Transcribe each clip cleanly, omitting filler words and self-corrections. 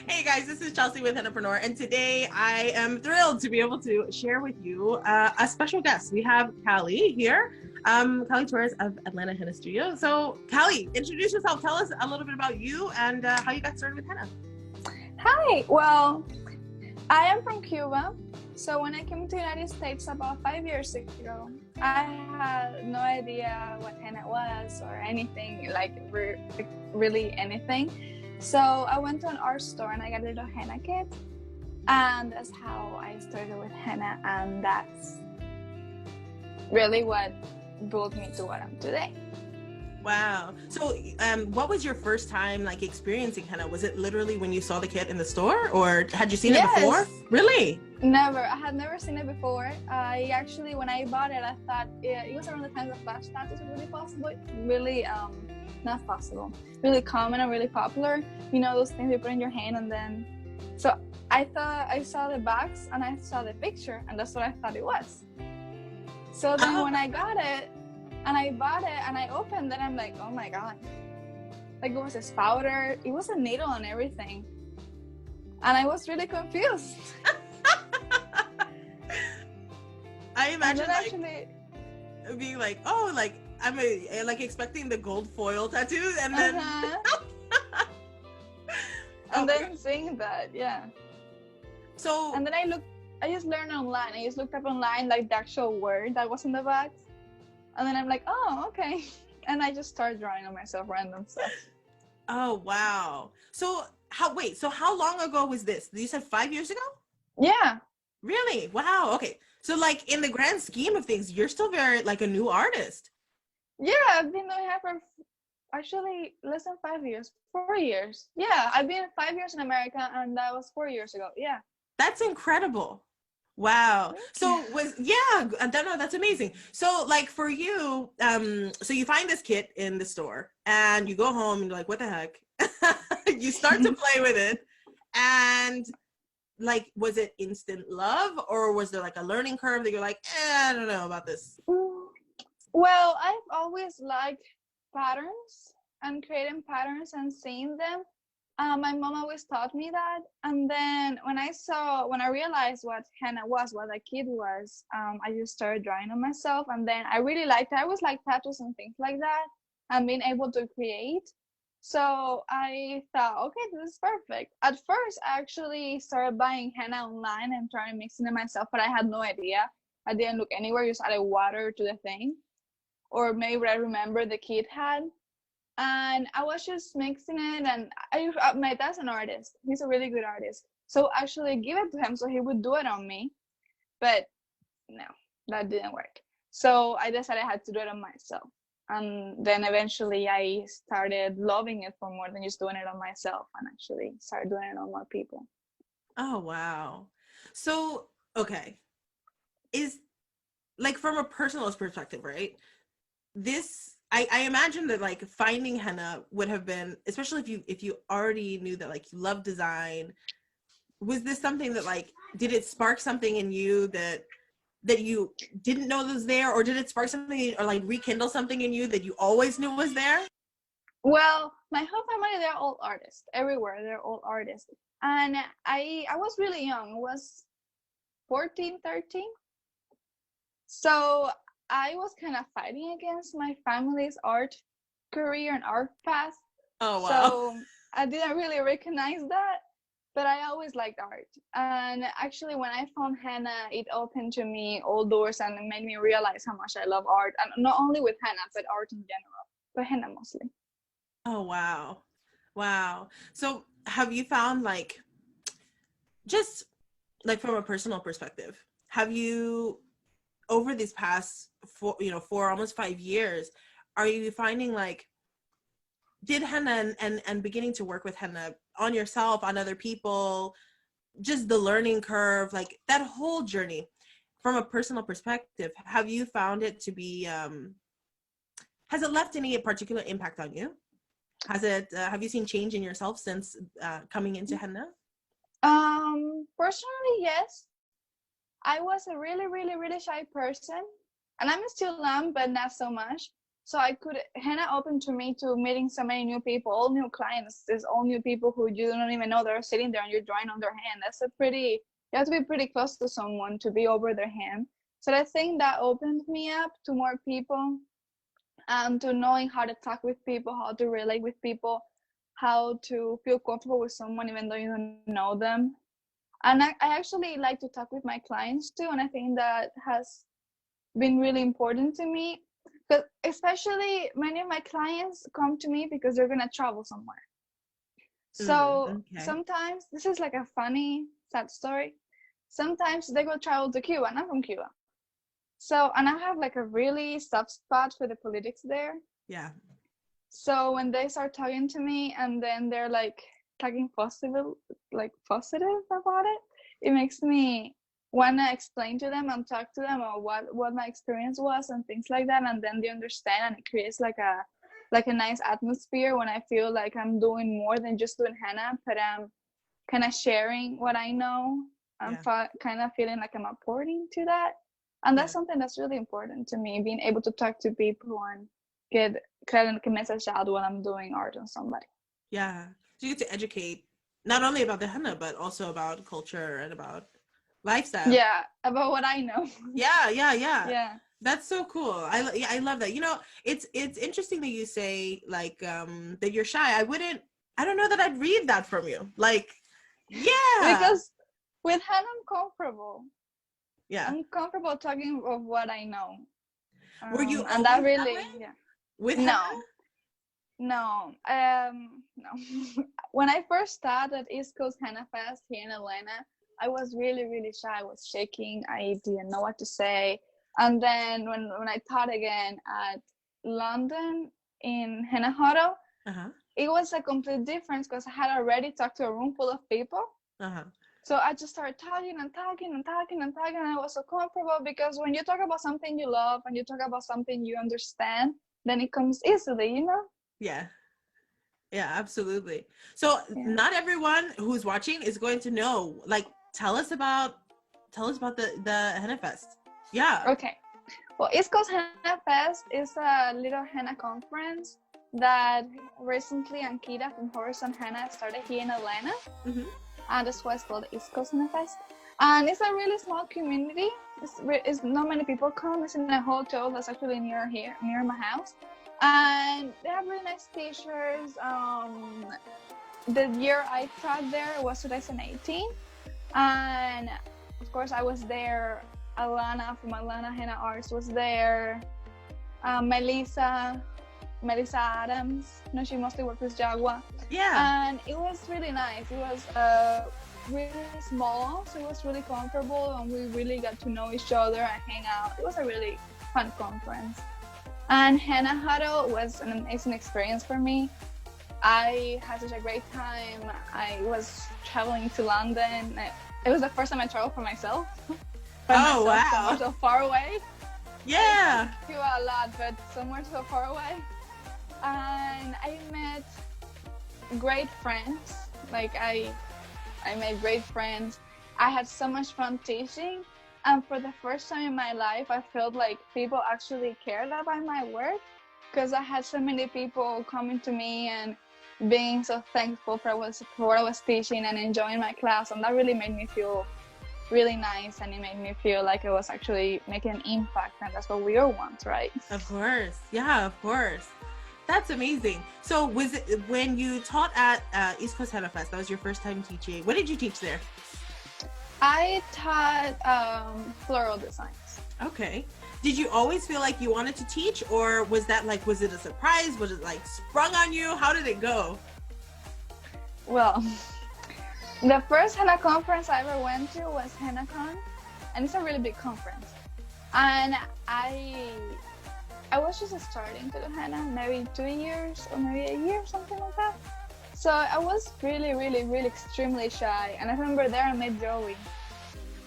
Hey guys, this is Chelsea with Hennapreneur, and today I am thrilled to be able to share with you a special guest. We have Callie here, Callie Torres of Atlanta Henna Studio. So, Callie, introduce yourself. Tell us a little bit about you and how you got started with henna. Hi, well, I am from Cuba. So when I came to the United States about 5 years ago, I had no idea what henna was or anything, like really anything. So I went to an art store and I got a little henna kit, and that's how I started with henna, and that's really what brought me to what I'm today. Wow. So what was your first time like experiencing henna? Was it literally when you saw the kit in the store, or had you seen it before? Really? Never. I had never seen it before. I actually, when I bought it, I thought it was around the time the flash tattoos were really possible, not possible, really common and really popular. You know, those things you put in your hand, and then, so I thought I saw the box and I saw the picture, and that's what I thought it was. So then when I got it and I bought it and I opened it, I'm like, oh my God. Like, it was this powder, it was a needle and everything. And I was really confused. I imagine being like, oh, like I'm like expecting the gold foil tattoos, and then and then seeing that, yeah. So and then I just learned online. I just looked up online like the actual word that was in the box, and then I'm like, oh, okay. And I just started drawing on myself random stuff. Oh wow. So how long ago was this? You said 5 years ago? Yeah. Really? Wow. Okay. So like in the grand scheme of things, you're still very like a new artist. Yeah, I've been doing it for actually less than 5 years. 4 years. Yeah, I've been 5 years in America, and that was 4 years ago. Yeah. That's incredible. Wow. So that's amazing. So like for you, so you find this kit in the store and you go home and you're like, what the heck? You start to play with it, and like, was it instant love, or was there like a learning curve that you're like, I don't know about this? Well, I've always liked patterns and creating patterns and seeing them. My mom always taught me that, and then when I realized what henna was, what a kid was, I just started drawing on myself, and then I really liked it. I always like tattoos and things like that, and being able to create. So I thought, okay, this is perfect. At first, I actually started buying henna online and trying mixing it myself, but I had no idea. I didn't look anywhere, just added water to the thing. Or maybe I remember the kid had. And I was just mixing it, and my dad's an artist. He's a really good artist. So I actually give it to him so he would do it on me. But no, that didn't work. So I decided I had to do it on myself. And then eventually I started loving it for more than just doing it on myself, and actually started doing it on more people. Oh, wow. So, okay. Is like from a personal perspective, right? This, I imagine that like finding henna would have been, especially if you already knew that like you love design, was this something that like, did it spark something in you that you didn't know was there, or did it spark something or like rekindle something in you that you always knew was there? Well, my whole family, they're all artists. Everywhere, they're all artists. And I was really young. I was 14, 13. So I was kind of fighting against my family's art career and art path. Oh, wow. So I didn't really recognize that, but I always liked art. And actually, when I found henna, it opened to me all doors and it made me realize how much I love art. And not only with henna, but art in general, but henna mostly. Oh, wow. Wow. So have you found like, just like from a personal perspective, have you, over these past 4 almost 5 years, are you finding like, did henna and beginning to work with henna on yourself, on other people, just the learning curve, like that whole journey from a personal perspective, have you found it to be, has it left any particular impact on you? Has it, have you seen change in yourself since coming into henna? Personally, yes. I was a really, really, really shy person, and I'm still am, but not so much. So Henna opened to me to meeting so many new people, all new clients. There's all new people who you don't even know they're sitting there and you're drawing on their hand. You have to be pretty close to someone to be over their hand. So I think that opened me up to more people, to knowing how to talk with people, how to relate with people, how to feel comfortable with someone even though you don't know them. And I actually like to talk with my clients too, and I think that has been really important to me, because especially many of my clients come to me because they're going to travel somewhere. So sometimes, this is like a funny sad story, sometimes they go travel to Cuba, and I'm from Cuba, so, and I have like a really soft spot for the politics there. Yeah. So when they start talking to me and then they're like talking positive about it, it makes me want to explain to them and talk to them about what my experience was and things like that, and then they understand, and it creates like a nice atmosphere when I feel like I'm doing more than just doing henna, but I'm kind of sharing what I know. I'm kind of feeling like I'm apporting to that, and that's something that's really important to me, being able to talk to people and get a message out when I'm doing art on somebody. Yeah, so you get to educate not only about the henna but also about culture and about lifestyle. Yeah, about what I know. Yeah. That's so cool. I love that. You know, it's interesting that you say like that you're shy. I don't know that I'd read that from you. Like, yeah. Because with henna I'm comfortable. Yeah. I'm comfortable talking of what I know. Were you and that really with no. henna? No. When I first started East Coast Henna Fest here in Atlanta, I was really, really shy. I was shaking. I didn't know what to say. And then when I taught again at London in Henna Huddle, it was a complete difference because I had already talked to a room full of people. So I just started talking and I was so comfortable, because when you talk about something you love and you talk about something you understand, then it comes easily, you know? Yeah, absolutely. So not everyone who's watching is going to know. Like, tell us about the Henna Fest. Yeah. Okay. Well, East Coast Henna Fest is a little henna conference that recently Ankita from Horizon Henna started here in Atlanta. And that's why it's called East Coast Henna Fest. And it's a really small community. It's not many people come. It's in a hotel that's actually near my house. And they have really nice t-shirts. The year I taught there was 2018. And of course I was there. Alana from Atlanta Henna Arts was there. Melissa Adams. No, she mostly worked with Jaguar. Yeah. And it was really nice. It was really small, so it was really comfortable, and we really got to know each other and hang out. It was a really fun conference. And Henna Huddle was an amazing experience for me. I had such a great time. I was traveling to London. It was the first time I traveled for myself. Wow. So far away. Yeah. I flew a lot, but somewhere so far away. And I met great friends. Like I made great friends. I had so much fun teaching. And for the first time in my life, I felt like people actually cared about my work, because I had so many people coming to me and being so thankful for what I was teaching and enjoying my class. And that really made me feel really nice, and it made me feel like I was actually making an impact, and that's what we all want, right? Of course. Yeah, of course. That's amazing. So was it when you taught at East Coast Henna Fest, that was your first time teaching? What did you teach there? I taught floral designs. Okay. Did you always feel like you wanted to teach, or was that like, was it a surprise? Was it like sprung on you? How did it go? Well, the first henna conference I ever went to was HennaCon, and it's a really big conference. And I was just starting to do henna, maybe 2 years or maybe a year, something like that. So I was really, really, really extremely shy. And I remember there I met Joey,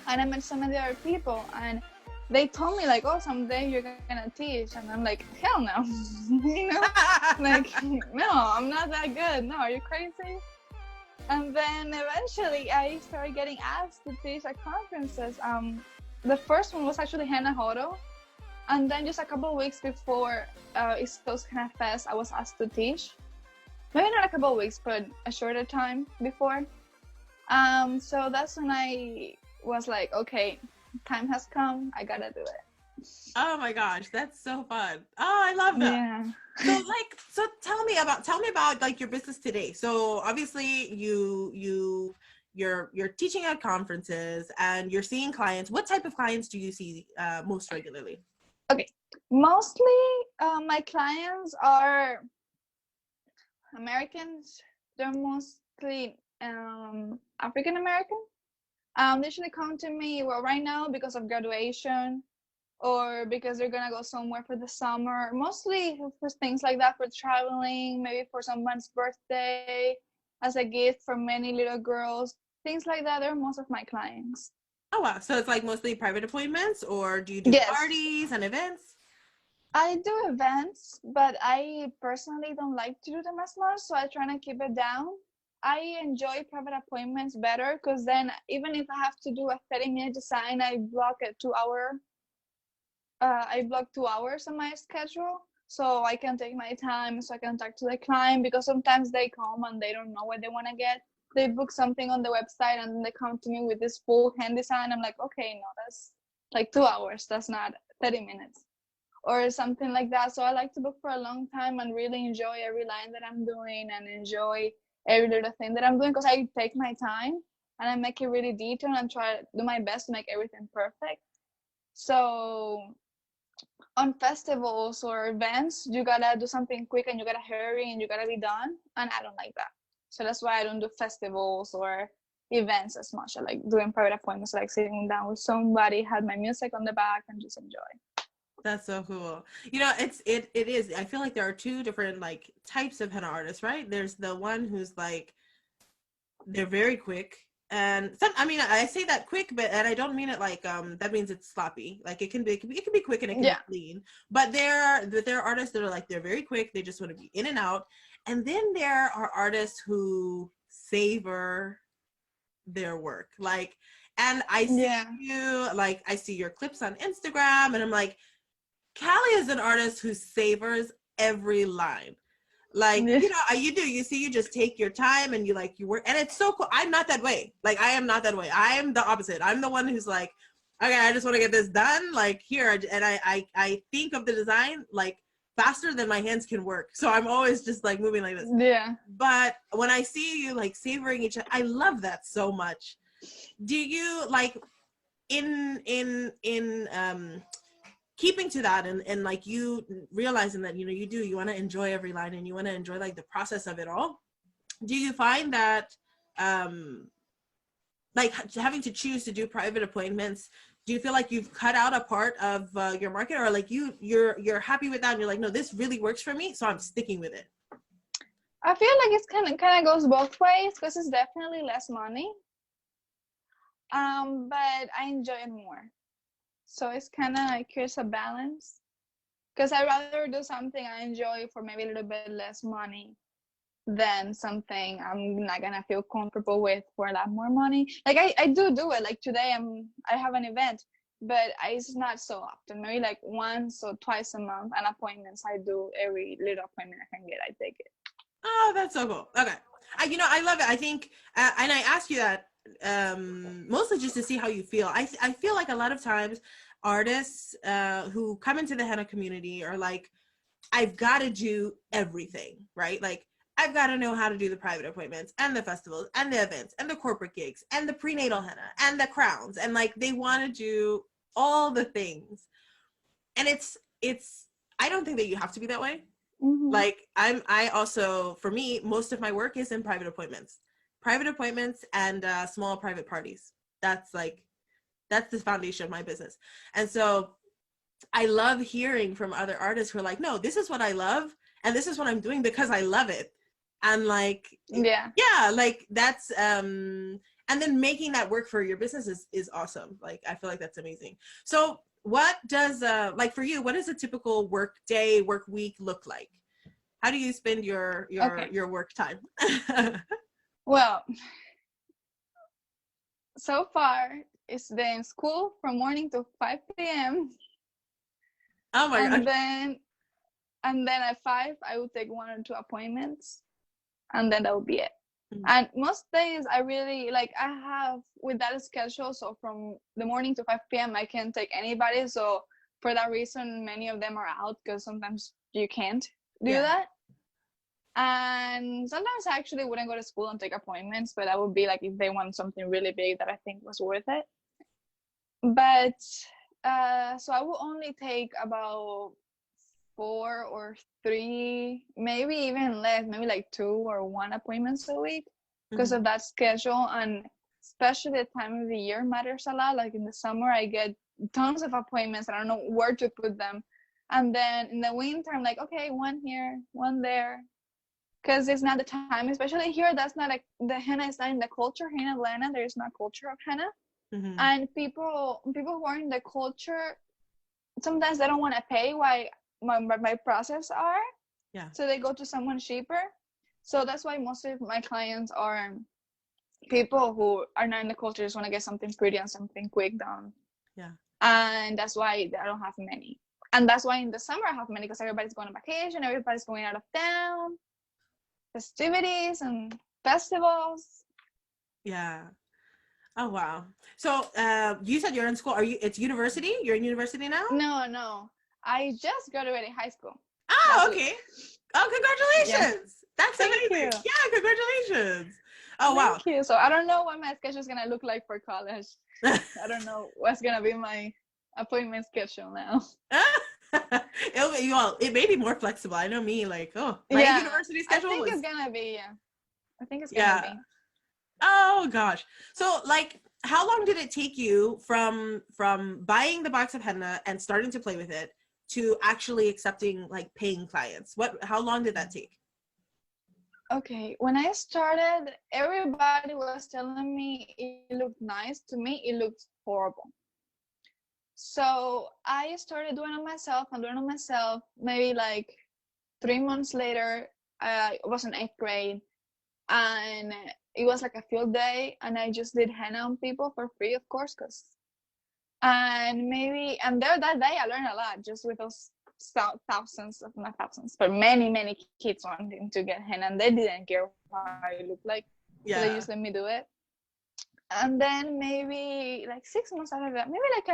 and I met some of the other people, and they told me like, oh, someday you're gonna teach. And I'm like, hell no. You know, like, no, I'm not that good. No, are you crazy? And then eventually I started getting asked to teach at conferences. The first one was actually Henna Huddle, And then just a couple of weeks before East Coast Henna Fest, I was asked to teach. Maybe not a couple of weeks, but a shorter time before. So that's when I was like, okay, time has come. I gotta do it. Oh my gosh, that's so fun. Oh, I love that. Yeah. So tell me about like your business today. So obviously you're teaching at conferences and you're seeing clients. What type of clients do you see most regularly? Okay. Mostly, my clients are Americans. They're mostly African American. They usually come to me, well, right now because of graduation or because they're gonna go somewhere for the summer. Mostly for things like that, for traveling, maybe for someone's birthday, as a gift for many little girls. Things like that. They're most of my clients. Oh wow. So it's like mostly private appointments or do you do Yes, parties and events? I do events, but I personally don't like to do them as much, so I try to keep it down. I enjoy private appointments better because then even if I have to do a 30-minute design, I block 2 hours on my schedule so I can take my time so I can talk to the client because sometimes they come and they don't know what they want to get. They book something on the website and then they come to me with this full hand design. I'm like, okay, no, that's like 2 hours. That's not 30 minutes or something like that. So I like to book for a long time and really enjoy every line that I'm doing and enjoy every little thing that I'm doing because I take my time and I make it really detailed and try to do my best to make everything perfect. So on festivals or events, you gotta do something quick and you gotta hurry and you gotta be done. And I don't like that. So that's why I don't do festivals or events as much. I like doing private appointments, like sitting down with somebody, had my music on the back, and just enjoy. That's so cool. You know, it is. I feel like there are two different like types of henna artists, right? There's the one who's like they're very quick and some, I mean I say that quick but and I don't mean it like that means it's sloppy. Like it can be quick and it can be Yeah. clean. But there are artists that are like they're very quick, they just want to be in and out. And then there are artists who savor their work. Like and I see Yeah. you like I see your clips on Instagram and I'm like Callie is an artist who savors every line. Like, Yeah. you know, you see, you just take your time and you like, you work. And it's so cool. I'm not that way. Like, I am not that way. I am the opposite. I'm the one who's like, okay, I just want to get this done. Like, here. And I think of the design like faster than my hands can work. So I'm always just like moving like this. Yeah. But when I see you like savoring each other, I love that so much. Do you like in keeping to that and like you realizing that you know you want to enjoy every line and you want to enjoy like the process of it all, do you find that um like having to choose to do private appointments, do you feel like you've cut out a part of your market or like you're happy with that and you're like no this really works for me so I'm sticking with it? I feel like it's kind of goes both ways because it's definitely less money. But I enjoy it more. So it's kind of like here's a balance. Because I'd rather do something I enjoy for maybe a little bit less money than something I'm not gonna feel comfortable with for a lot more money. Like I do it. Like today I have an event, but it's not so often. Maybe like once or twice a month. And appointments I do every little appointment I can get. I take it. Oh, that's so cool. Okay. You know, I love it. I think, and I ask you that mostly just to see how you feel. I feel like a lot of times artists who come into the henna community are like, I've got to do everything, right? Like, I've got to know how to do the private appointments and the festivals and the events and the corporate gigs and the prenatal henna and the crowns. And like, they want to do all the things. And I don't think that you have to be that way. Mm-hmm. Like I also, for me, most of my work is in private appointments and small private parties. That's like that's the foundation of my business. And so I love hearing from other artists who are like, no, this is what I love and this is what I'm doing because I love it. And like Yeah. yeah, like that's and then making that work for your business is awesome. Like I feel like that's amazing. So what does like for you, what does a typical work day, work week look like? How do you spend Okay. your work time? Well, so far it's been school from morning to 5 p.m. Oh my And gosh. then at 5, I would take 1 or 2 appointments, and then that would be it. Mhm. And most days I really like, I have with that schedule, so from the morning to 5 p.m. I can't take anybody. So for that reason, many of them are out because sometimes you can't do Yeah. that. And sometimes I actually wouldn't go to school and take appointments, but that would be like if they want something really big that I think was worth it. But so I will only take about 4 or 3, maybe even less, maybe like 2 or 1 appointments a week because Mhm. of that schedule. And especially the time of the year matters a lot. Like in the summer, I get tons of appointments. I don't know where to put them. And then in the winter, I'm like, okay, 1 here, 1 there. Because it's not the time, especially here. That's not like the henna is not in the culture here in Atlanta. There's not culture of henna, Mhm. and people who are in the culture sometimes they don't want to pay why my process are, Yeah. so they go to someone cheaper. So that's why most of my clients are people who are not in the culture, just want to get something pretty and something quick done. Yeah. And that's why I don't have many. And that's why in the summer I have many, because everybody's going on vacation, everybody's going out of town, festivities and festivals. Yeah. Oh wow. So you said you're in school. Are you it's university? You're in university now? No, I just graduated high school Oh, last week. okay. Oh, Yeah, congratulations. That's thank amazing. you. Yeah, congratulations. Oh wow. Thank you. So I don't know what my schedule is gonna look like for college. I don't know what's gonna be my appointment schedule now. It may be more flexible. I know me, like, oh, my Yeah, university I schedule think it's was, gonna be. Yeah, I think it's gonna yeah. be. Oh gosh. So like how long did it take you from buying the box of henna and starting to play with it to actually accepting like paying clients? How long did that take? Okay, when I started, everybody was telling me it looked nice. To me, it looked horrible. So I started doing it myself and doing it myself. Maybe like 3 months later, I was in 8th grade, and it was like a field day, and I just did henna on people for free, of course, because and there that day I learned a lot just with those thousands of not thousands but many kids wanting to get henna, and they didn't care how I looked like, so they Yeah. just let me do it. And then maybe like 6 months after that, maybe like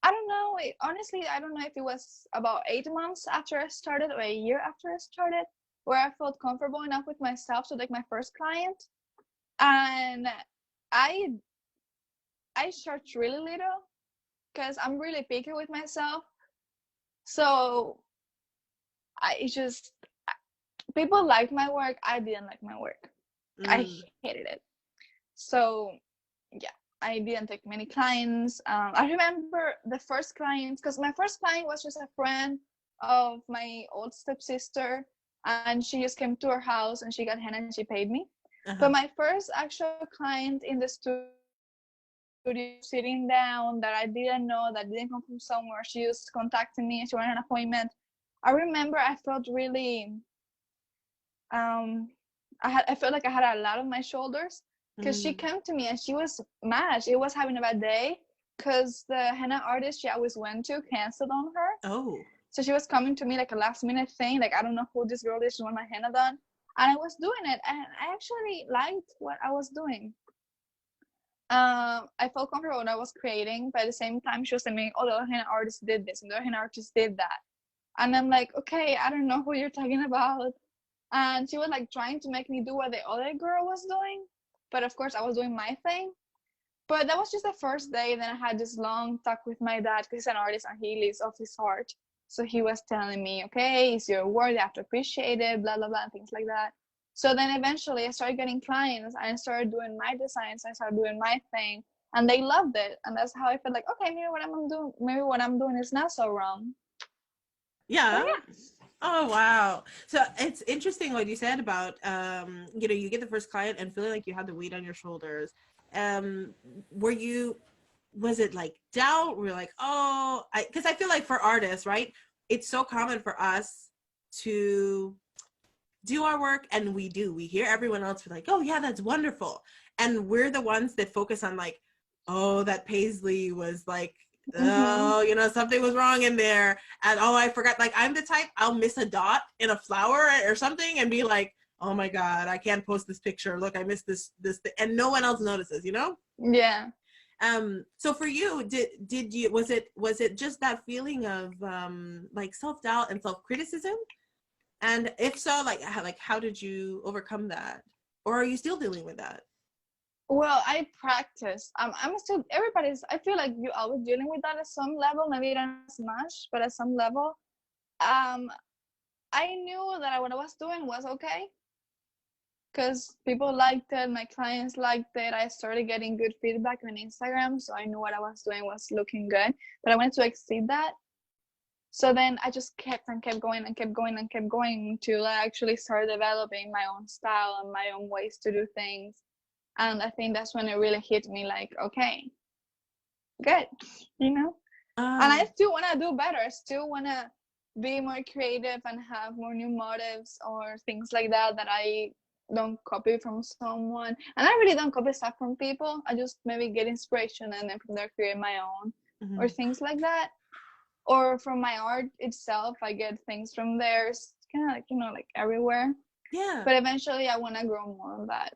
I don't know, honestly I don't know if it was about 8 months after I started or a year after I started, where I felt comfortable enough with myself to take my first client. And I I charge really little because I'm really picky with myself. So I just, people liked my work. I didn't like my work. I Mm. hated it. So yeah, I didn't take many clients. I remember the first client, because my first client was just a friend of my old stepsister, and she just came to her house and she got henna and she paid me. Uh-huh. But my first actual client in the studio, sitting down, that I didn't know, that didn't come from somewhere, she just contacted me and she wanted an appointment. I remember I felt really, um, I felt like I had a lot on my shoulders, because she Mm. came to me and she was mad. She was having a bad day because the henna artist she always went to canceled on her. Oh. So she was coming to me like a last minute thing, like I don't know who this girl is, she want my henna done. And I was doing it, and I actually liked what I was doing. I felt comfortable when I was creating, but at the same time, she was telling me, "Oh, the other henna artist did this, and the other henna artist did that," and I'm like, "Okay, I don't know who you're talking about." And she was like trying to make me do what the other girl was doing, but of course, I was doing my thing. But that was just the first day. Then I had this long talk with my dad, because he's an artist and he lives off his heart. So he was telling me, "Okay, it's your work, you have to appreciate it, blah blah blah," and things like that. So then eventually I started getting clients, and I started doing my designs, I started doing my thing, and they loved it. And that's how I felt like, okay, maybe what I'm doing is not so wrong. So Yeah. yeah. Oh wow. So it's interesting what you said about you get the first client and feeling like you had the weight on your shoulders. Um were you was it like doubt? Were you like, oh, because I feel like for artists, right? It's so common for us to do our work, and we hear everyone else be like, oh yeah, that's wonderful. And we're the ones that focus on like, oh, that paisley was like Mm-hmm. oh, something was wrong in there. And oh, I forgot. Like, I'm the type, I'll miss a dot in a flower or something and be like, oh my God, I can't post this picture. Look, I missed this, and no one else notices. Yeah. So for you, did you, was it just that feeling of like self-doubt and self-criticism? And if so, how did you overcome that? Or are you still dealing with that? Well, I practice. I'm still, I feel like you're always dealing with that at some level, maybe not as much, but at some level. Um, I knew that what I was doing was okay because people liked it, my clients liked it. I started getting good feedback on Instagram, so I knew what I was doing was looking good, but I wanted to exceed that. So then I just kept and kept going and kept going and kept going until I actually started developing my own style and my own ways to do things. And I think that's when it really hit me like, okay, good, you know? And I Um, still want to do better. I still want to be more creative and have more new motives or things like that I don't copy from someone. And I really don't copy stuff from people. I just maybe get inspiration and then from there create my own or mhm. things like that. Or from my art itself, I get things from there. It's kind of like, like everywhere. Yeah, But eventually I want to grow more on that.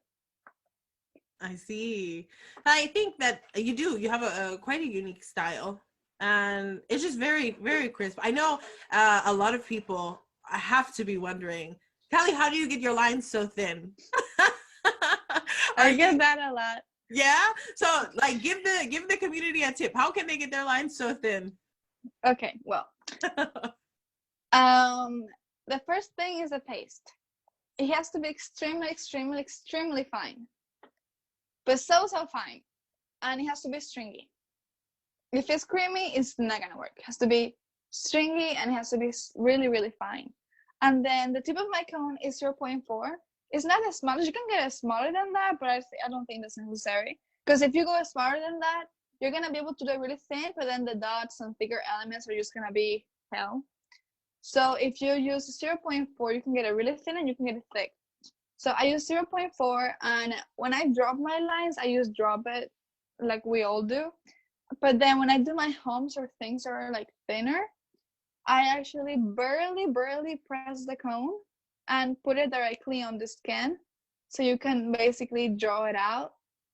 I see. I think that you have a quite a unique style, and it's just very, very crisp. I know a lot of people have to be wondering, Kelly, how do you get your lines so thin? Are I get you, that a lot. yeah? So like give the community a tip. How can they get their lines so thin? Okay, well, um, the first thing is the paste. It has to be extremely, extremely, extremely fine, but so fine, and it has to be stringy. If it's creamy, it's not gonna work. It has to be stringy and it has to be really, really fine. And then the tip of my cone is 0.4. It's not as small. You can get it smaller than that, but I don't think that's necessary. Because if you go smaller than that, you're gonna be able to do it really thin, but then the dots and thicker elements are just gonna be hell. So if you use 0.4, you can get it really thin and you can get it thick. So I use 0.4, and when I drop my lines, I use drop it like we all do. But then when I do my homes or things that are like thinner, I actually barely press the cone and put it directly on the skin. So you can basically draw it out.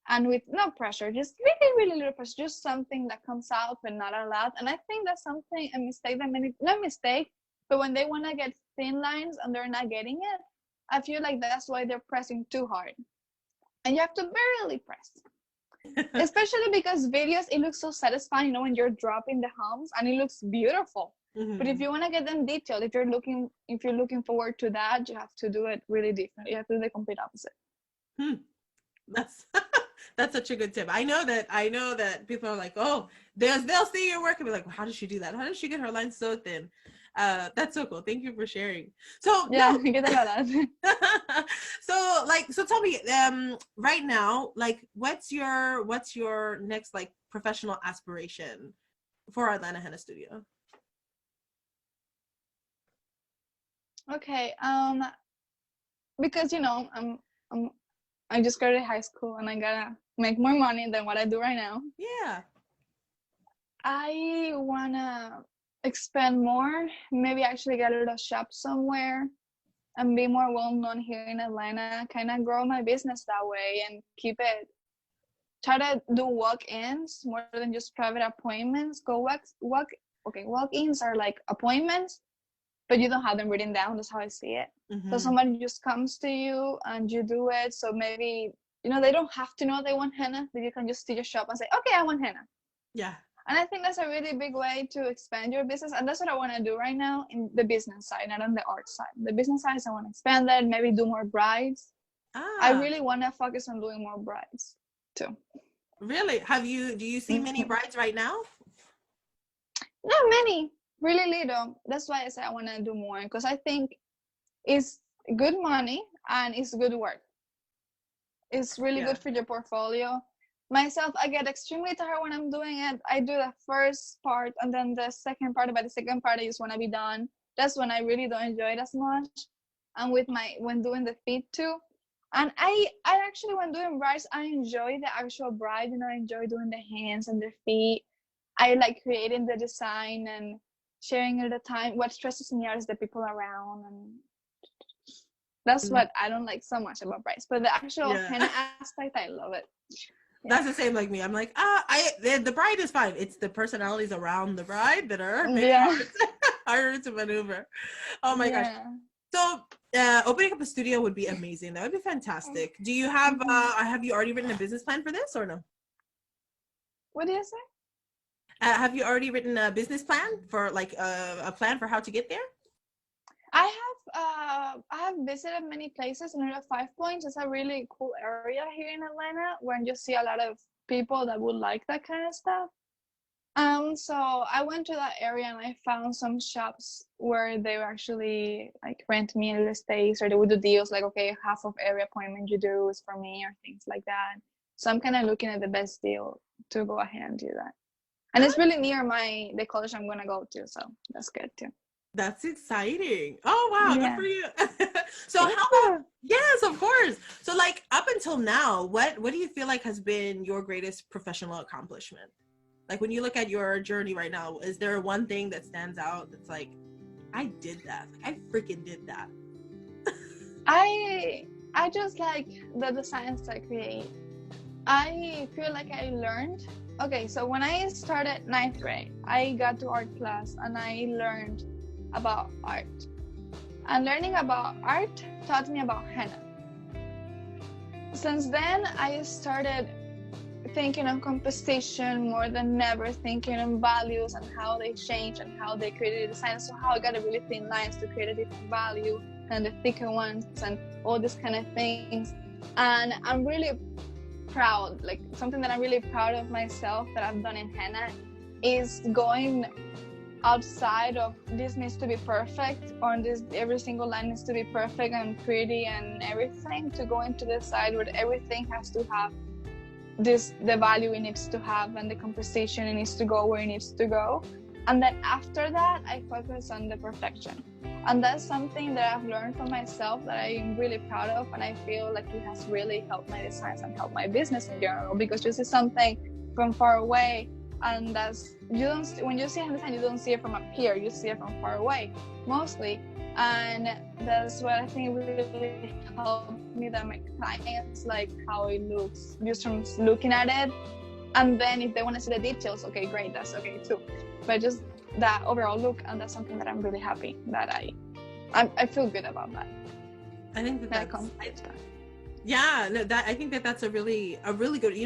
And with no pressure, just really, really little pressure, just something that comes out but not a lot. And I think that's a mistake that not mistake, but when they want to get thin lines and they're not getting it, I feel like that's why they're pressing too hard. And you have to barely press. Especially because videos, it looks so satisfying, when you're dropping the homes and it looks beautiful. But if Mhm. you want to get them detailed, if you're looking forward to that, you have to do it really different. You have to do the complete opposite. Hmm. That's that's such a good tip. I know that people are like, oh, they'll see your work and be like, well, how does she do that? How does she get her lines so thin? That's so cool. Thank you for sharing. So Yeah, no, you get a lot of that. so tell me, right now, like, what's your next like professional aspiration for Atlanta Henna Studio? Okay, because I'm I just graduated high school and I gotta make more money than what I do right now. Yeah. I wanna expand more, maybe actually get a little shop somewhere and be more well known here in Atlanta, kind of grow my business that way and keep it, try to do walk-ins more than just private appointments. Walk-ins are like appointments, but you don't have them written down. That's how I see it. So Mm-hmm. somebody just comes to you and you do it. So maybe, they don't have to know they want henna, but you can just see your shop and say, okay, I want henna. Yeah. And I think that's a really big way to expand your business. And that's what I want to do right now in the business side, not on the art side. The business side, I want to expand that, maybe do more brides. I Ah, really want to focus on doing more brides too. really? Do you see many Mm-hmm. brides right now? Not many, really little. That's why I say I want to do more because I think it's good money and it's good work. It's really Yeah. good for your portfolio. Myself, I get extremely tired when I'm doing it. I do the first part and then the second part, but the second part I just want to be done. That's when I really don't enjoy it as much. And when doing the feet too. And I actually, when doing brides, I enjoy the actual bride. I enjoy doing the hands and the feet. I like creating the design and sharing it at the time. What stresses me out is the people around, and that's what I don't like so much about brides. But the actual Yeah. henna aspect, I love it. Yeah. That's the same like me. I'm like, the bride is fine. It's the personalities around the bride that are maybe Yeah. harder to maneuver. Oh my gosh. Yeah. So opening up a studio would be amazing. That would be fantastic. Do you have you already written a business plan for this or no? What do you say? Have you already written a business plan for like a plan for how to get there? I have visited many places, and Five Points is a really cool area here in Atlanta where you see a lot of people that would like that kind of stuff. So I went to that area and I found some shops where they were actually like rent me a little space, or they would do deals like, okay, half of every appointment you do is for me, or things like that. So I'm kind of looking at the best deal to go ahead and do that. And it's really near the college I'm gonna go to, so that's good too. That's exciting. Oh wow, Yeah. good for you. So how about, yes, of course. So like up until now, what do you feel like has been your greatest professional accomplishment? Like when you look at your journey right now, is there one thing that stands out that's like, I did that. Like, I freaking did that. I just like the designs I create. I feel like I learned. Okay, so when I started ninth grade, I got to art class and I learned about art. And learning about art taught me about henna. Since then, I started thinking on composition more than ever, thinking on values and how they change and how they created a design. So how I got a really thin lines to create a different value and the thicker ones and all these kind of things. And I'm really proud, like something that I'm really proud of myself that I've done in henna is going outside of this needs to be perfect, or this every single line needs to be perfect and pretty and everything, to go into the side where everything has to have the value it needs to have and the composition it needs to go where it needs to go. And then after that, I focus on the perfection. And that's something that I've learned from myself that I'm really proud of, and I feel like it has really helped my designs and helped my business in general, because you see something from far away, and that's when you see a design, you don't see it from up here, you see it from far away mostly. And that's what I think really helped me, that my clients like how it looks just from looking at it. And then if they want to see the details, okay, great, that's okay too. But just that overall look, and that's something that I'm really happy that I feel good about that. I think that yeah, no, that I think that's a really good,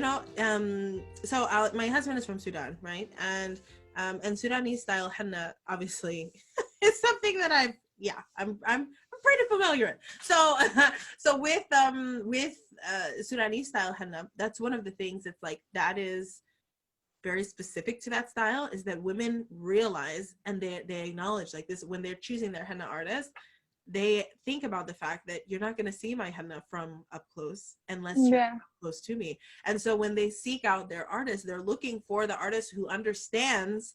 so my husband is from Sudan, right? And Sudanese style henna obviously is something that I'm pretty familiar with. So so with Sudanese style henna, that's one of the things that's like, that is very specific to that style, is that women realize and they acknowledge like this when they're choosing their henna artist. They think about the fact that you're not going to see my henna from up close unless you're up close to me. And so when they seek out their artist, they're looking for the artist who understands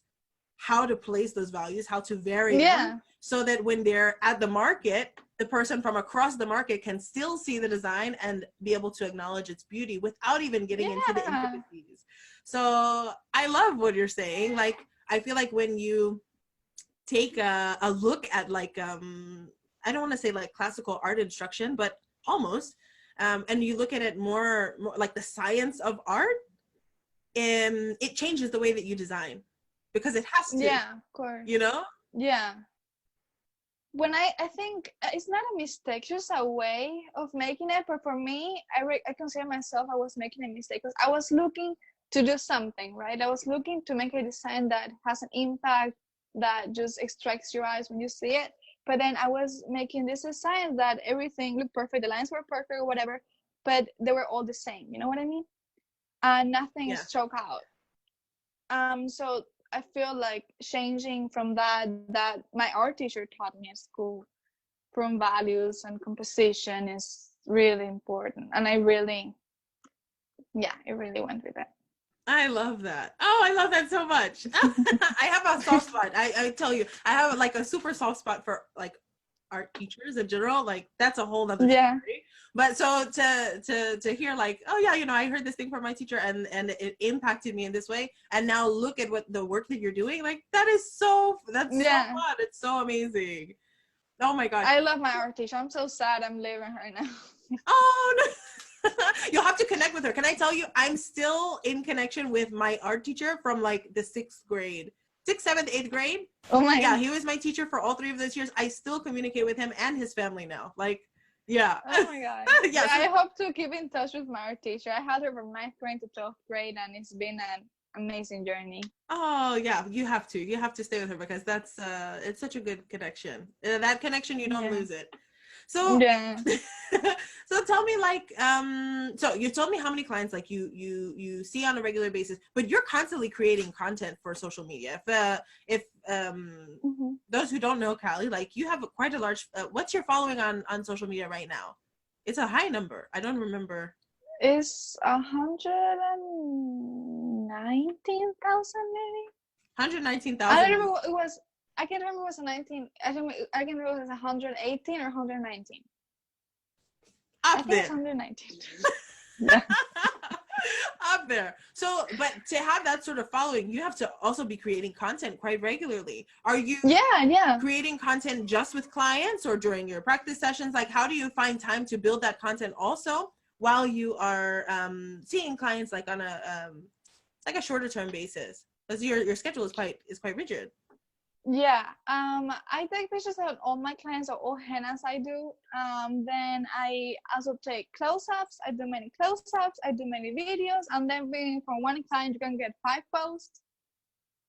how to place those values, how to vary them, so that when they're at the market, the person from across the market can still see the design and be able to acknowledge its beauty without even getting into the intricacies. So I love what you're saying. Like, I feel like when you take a look at like, I don't want to say like classical art instruction, but almost, and you look at it more like the science of art, it changes the way that you design, because it has to. Yeah, of course. Yeah. When I think it's not a mistake, just a way of making it. But for me, I consider myself I was making a mistake, because I was looking to do something, right? I was looking to make a design that has an impact, that just extracts your eyes when you see it. But then I was making this design that everything looked perfect, the lines were perfect or whatever, but they were all the same, you know what I mean? And nothing struck out. So I feel like changing from that my art teacher taught me at school, from values and composition, is really important. And it really went with it. I love that. Oh, I love that so much. I have a soft spot. I tell you, I have like a super soft spot for like art teachers in general, like that's a whole other Yeah. story. But so to hear like, oh yeah, I heard this thing from my teacher and it impacted me in this way, and now look at what the work that you're doing, like that's so Yeah. fun. It's so amazing. Oh my gosh. I love my art teacher. I'm so sad I'm leaving her now. Oh no. You'll have to connect with her. Can I tell you, I'm still in connection with my art teacher from like the 6th grade, 6th, 7th, 8th grade. Oh my Yeah, God. he was my teacher for all 3 of those years. I still communicate with him and his family now. Like, yeah. Oh my God. Yeah, Yeah, so- I hope to keep in touch with my art teacher. I had her from 9th grade to 12th grade, and it's been an amazing journey. oh yeah, you have to stay with her because that's it's such a good connection. That connection, you don't Yeah. lose it. So Yeah. so tell me, like, so you told me how many clients like you see on a regular basis, but you're constantly creating content for social media. If Mm-hmm. those who don't know Callie, like you have quite a large, what's your following on social media right now? It's a high number. I don't remember. It's 119,000 maybe. 119,000. I don't remember what it was. I can't remember it was a 19. I can remember it was 118 or 119. I Up think there. it's 119. Yeah. Up there. So, but to have that sort of following, you have to also be creating content quite regularly. Are you Yeah. creating content just with clients or during your practice sessions? Like, how do you find time to build that content also while you are seeing clients like on a like a shorter term basis? Because your schedule is quite rigid. Yeah. I take pictures of all my clients or all hennas I do. Then I also take close-ups. I do many close-ups. I do many videos, and then from one client you can get 5 posts,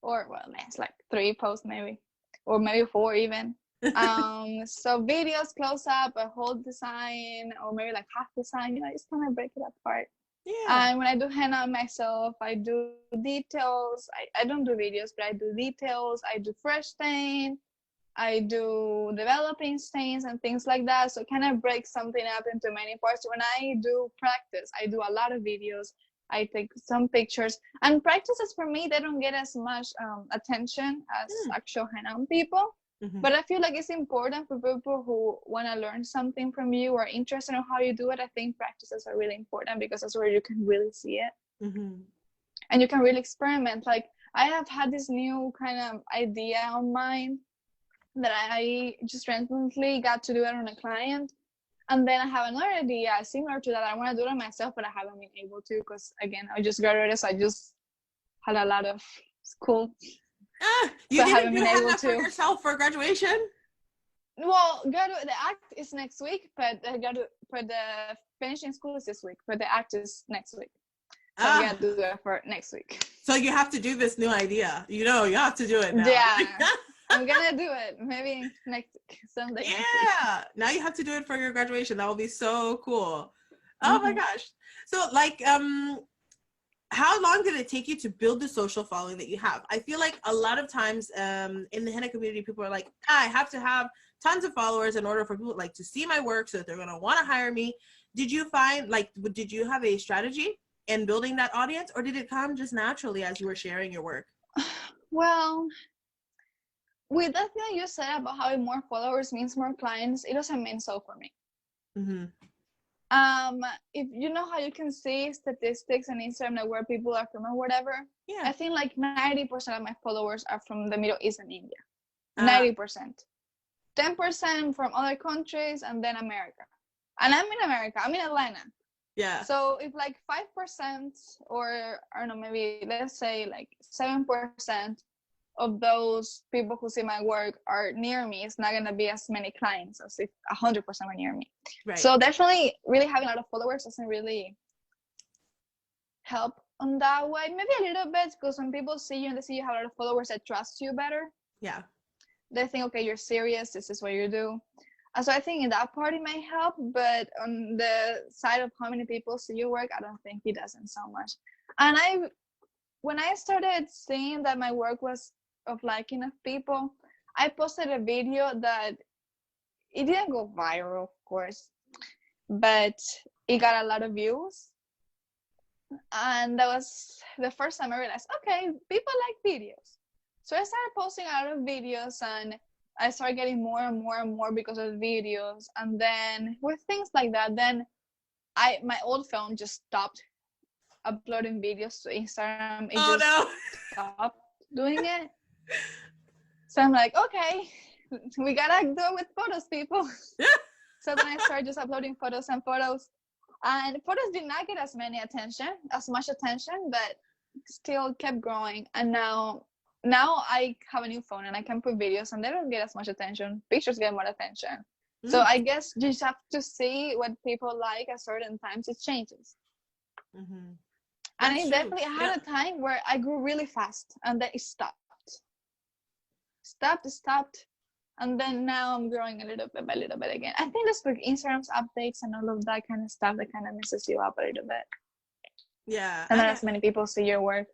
or well, it's like 3 posts maybe, or maybe 4 even. So videos, close-up, a whole design, or maybe like half design. Just kind of break it apart. Yeah. And when I do henna myself, I do details. I don't do videos, but I do details. I do fresh stain. I do developing stains and things like that. So kind of break something up into many parts. When I do practice, I do a lot of videos. I take some pictures. And practices for me, they don't get as much attention as actual henna on people. Mm-hmm. But I feel like it's important for people who want to learn something from you or interested in how you do it. I think practices are really important because that's where you can really see it. Mm-hmm. And you can really experiment. Like I have had this new kind of idea on mind that I just recently got to do it on a client. And then I have another idea similar to that. I want to do it myself, but I haven't been able to because, again, I just graduated, so I just had a lot of school. You so didn't do henna to for yourself for graduation? Well, the act is next week, but the finishing school is this week, but the act is next week. So we gotta do it for next week. So you have to do this new idea. You have to do it now. Yeah, I'm gonna do it maybe next someday. Yeah, now you have to do it for your graduation. That will be so cool. Oh my gosh. So like, how long did it take you to build the social following that you have? I feel like a lot of times in the henna community, people are like, I have to have tons of followers in order for people like to see my work so that they're going to want to hire me. Did you find did you have a strategy in building that audience, or did it come just naturally as you were sharing your work? Well, with that thing you said about having more followers means more clients, it doesn't mean so for me. Mm-hmm. If you know how you can see statistics on Instagram, like where people are from or whatever, Yeah. I think like 90% of my followers are from the Middle East and India. 90%. 10% from other countries, and then America. And I'm in America. I'm in Atlanta. Yeah. So if like 5%, or I don't know, maybe let's say like 7% of those people who see my work are near me, it's not gonna be as many clients as if 100% were near me. Right. So definitely, really having a lot of followers doesn't really help on that way. Maybe a little bit, because when people see you and they see you have a lot of followers, they trust you better. Yeah. They think, okay, you're serious. This is what you do. So I think in that part it might help, but on the side of how many people see your work, I don't think it doesn't so much. And when I started seeing that my work was of liking of people, I posted a video that it didn't go viral, of course, but it got a lot of views. And that was the first time I realized, okay, people like videos. So I started posting a lot of videos, and I started getting more and more and more because of videos. And then with things like that, then my old phone just stopped uploading videos to Instagram. It Oh just no. stopped doing it. So I'm like, okay, we gotta do it with photos, people. So then I started just uploading photos and photos. And photos did not get as much attention, but still kept growing. And now I have a new phone and I can put videos and they don't get as much attention. Pictures get more attention. So I guess you just have to see what people like at certain times. It changes. Mm-hmm. And I definitely had a time where I grew really fast and then it stopped. And then now I'm growing a little bit by little bit again. I think that's like Instagram's updates and all of that kind of stuff that kind of messes you up a little bit. Yeah. And not as many people see your work.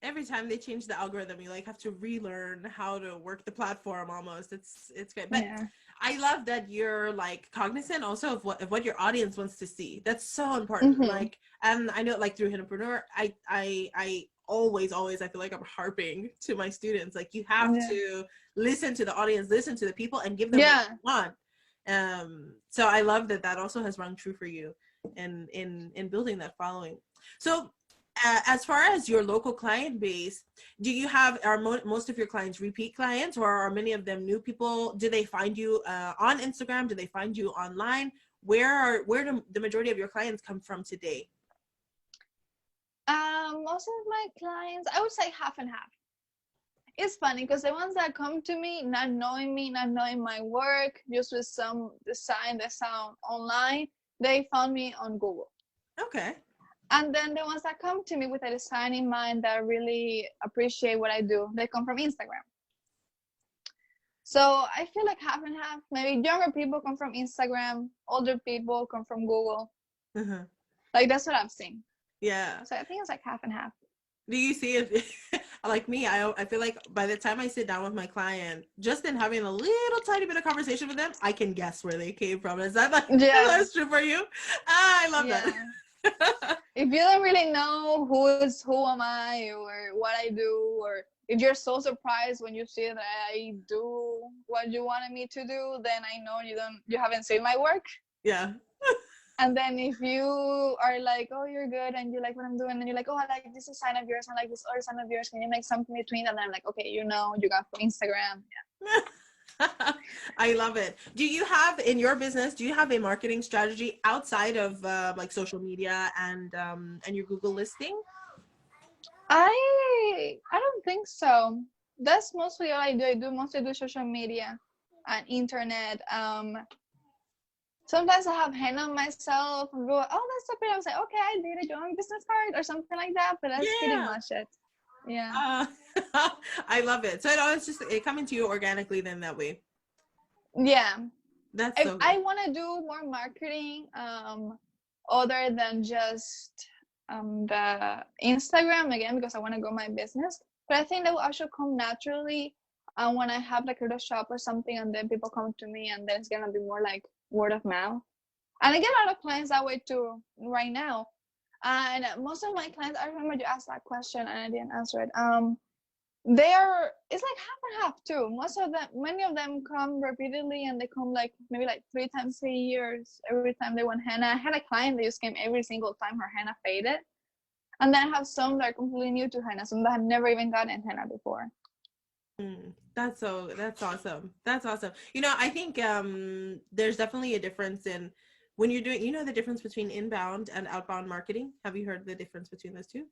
Every time they change the algorithm, you like have to relearn how to work the platform almost. It's great. But yeah. I love that you're like cognizant also of what your audience wants to see. That's so important. Mm-hmm. Like, and I know like through Hennapreneur, I always I feel like I'm harping to my students, like you have to listen to the audience, listen to the people, and give them what they want. So I love that also has rung true for you in building that following. So as far as your local client base, are most of your clients repeat clients, or are many of them new people? Do they find you on Instagram? Do they find you online? Where do the majority of your clients come from today? Most of my clients, I would say half and half. It's funny because the ones that come to me, not knowing my work, just with some design that sound online, they found me on Google. Okay. And then the ones that come to me with a design in mind that really appreciate what I do, they come from Instagram. So I feel like half and half. Maybe younger people come from Instagram, older people come from Google. Mm-hmm. Like that's what I've seen. Yeah. So I think it's like half and half. Do you see if like me, I feel like by the time I sit down with my client, just in having a little tiny bit of conversation with them, I can guess where they came from. Is that like that's true for you? I love that. If you don't really know who am I or what I do, or if you're so surprised when you see that I do what you wanted me to do, then I know you haven't seen my work. Yeah. And then if you are like, oh, you're good and you like what I'm doing, and you're like, oh, I like this sign of yours, I like this other sign of yours, can you make something between? And then I'm like, okay, you got from Instagram. Yeah. I love it. Do you have in your business, do you have a marketing strategy outside of like social media and your Google listing? I don't think so. That's mostly all I do. I mostly do social media and internet. Sometimes I have henna myself and go, oh, that's so pretty. I was like, okay, I did it. Do you want a business card or something like that? But that's pretty much it. Yeah. I love it. So it's just coming to you organically then that way. Yeah. That's so good. I want to do more marketing other than just the Instagram again, because I want to grow my business. But I think that will also come naturally when I have like a little shop or something, and then people come to me, and then it's going to be more like word of mouth. And I get a lot of clients that way too right now. And most of my clients, I remember you asked that question and I didn't answer it. It's like half and half too. Many of them come repeatedly, and they come like maybe like 3 times a year. Every time they want henna. I had a client that just came every single time her henna faded. And then I have some that are completely new to henna, some that have never even gotten henna before. That's awesome. That's awesome. I think there's definitely a difference in when you're doing, the difference between inbound and outbound marketing. Have you heard the difference between those two?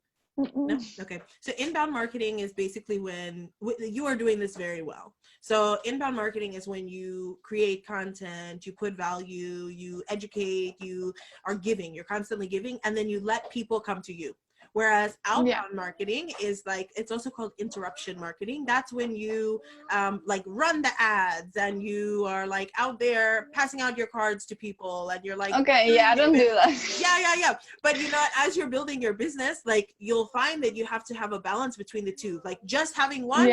No? Okay. So inbound marketing is basically when you are doing this very well. So inbound marketing is when you create content, you put value, you educate, you are giving, you're constantly giving, and then you let people come to you. Whereas outbound marketing is like, it's also called interruption marketing. That's when you like run the ads and you are like out there passing out your cards to people and you're like, okay, I don't do that. Yeah. But as you're building your business, like you'll find that you have to have a balance between the two. Like just having one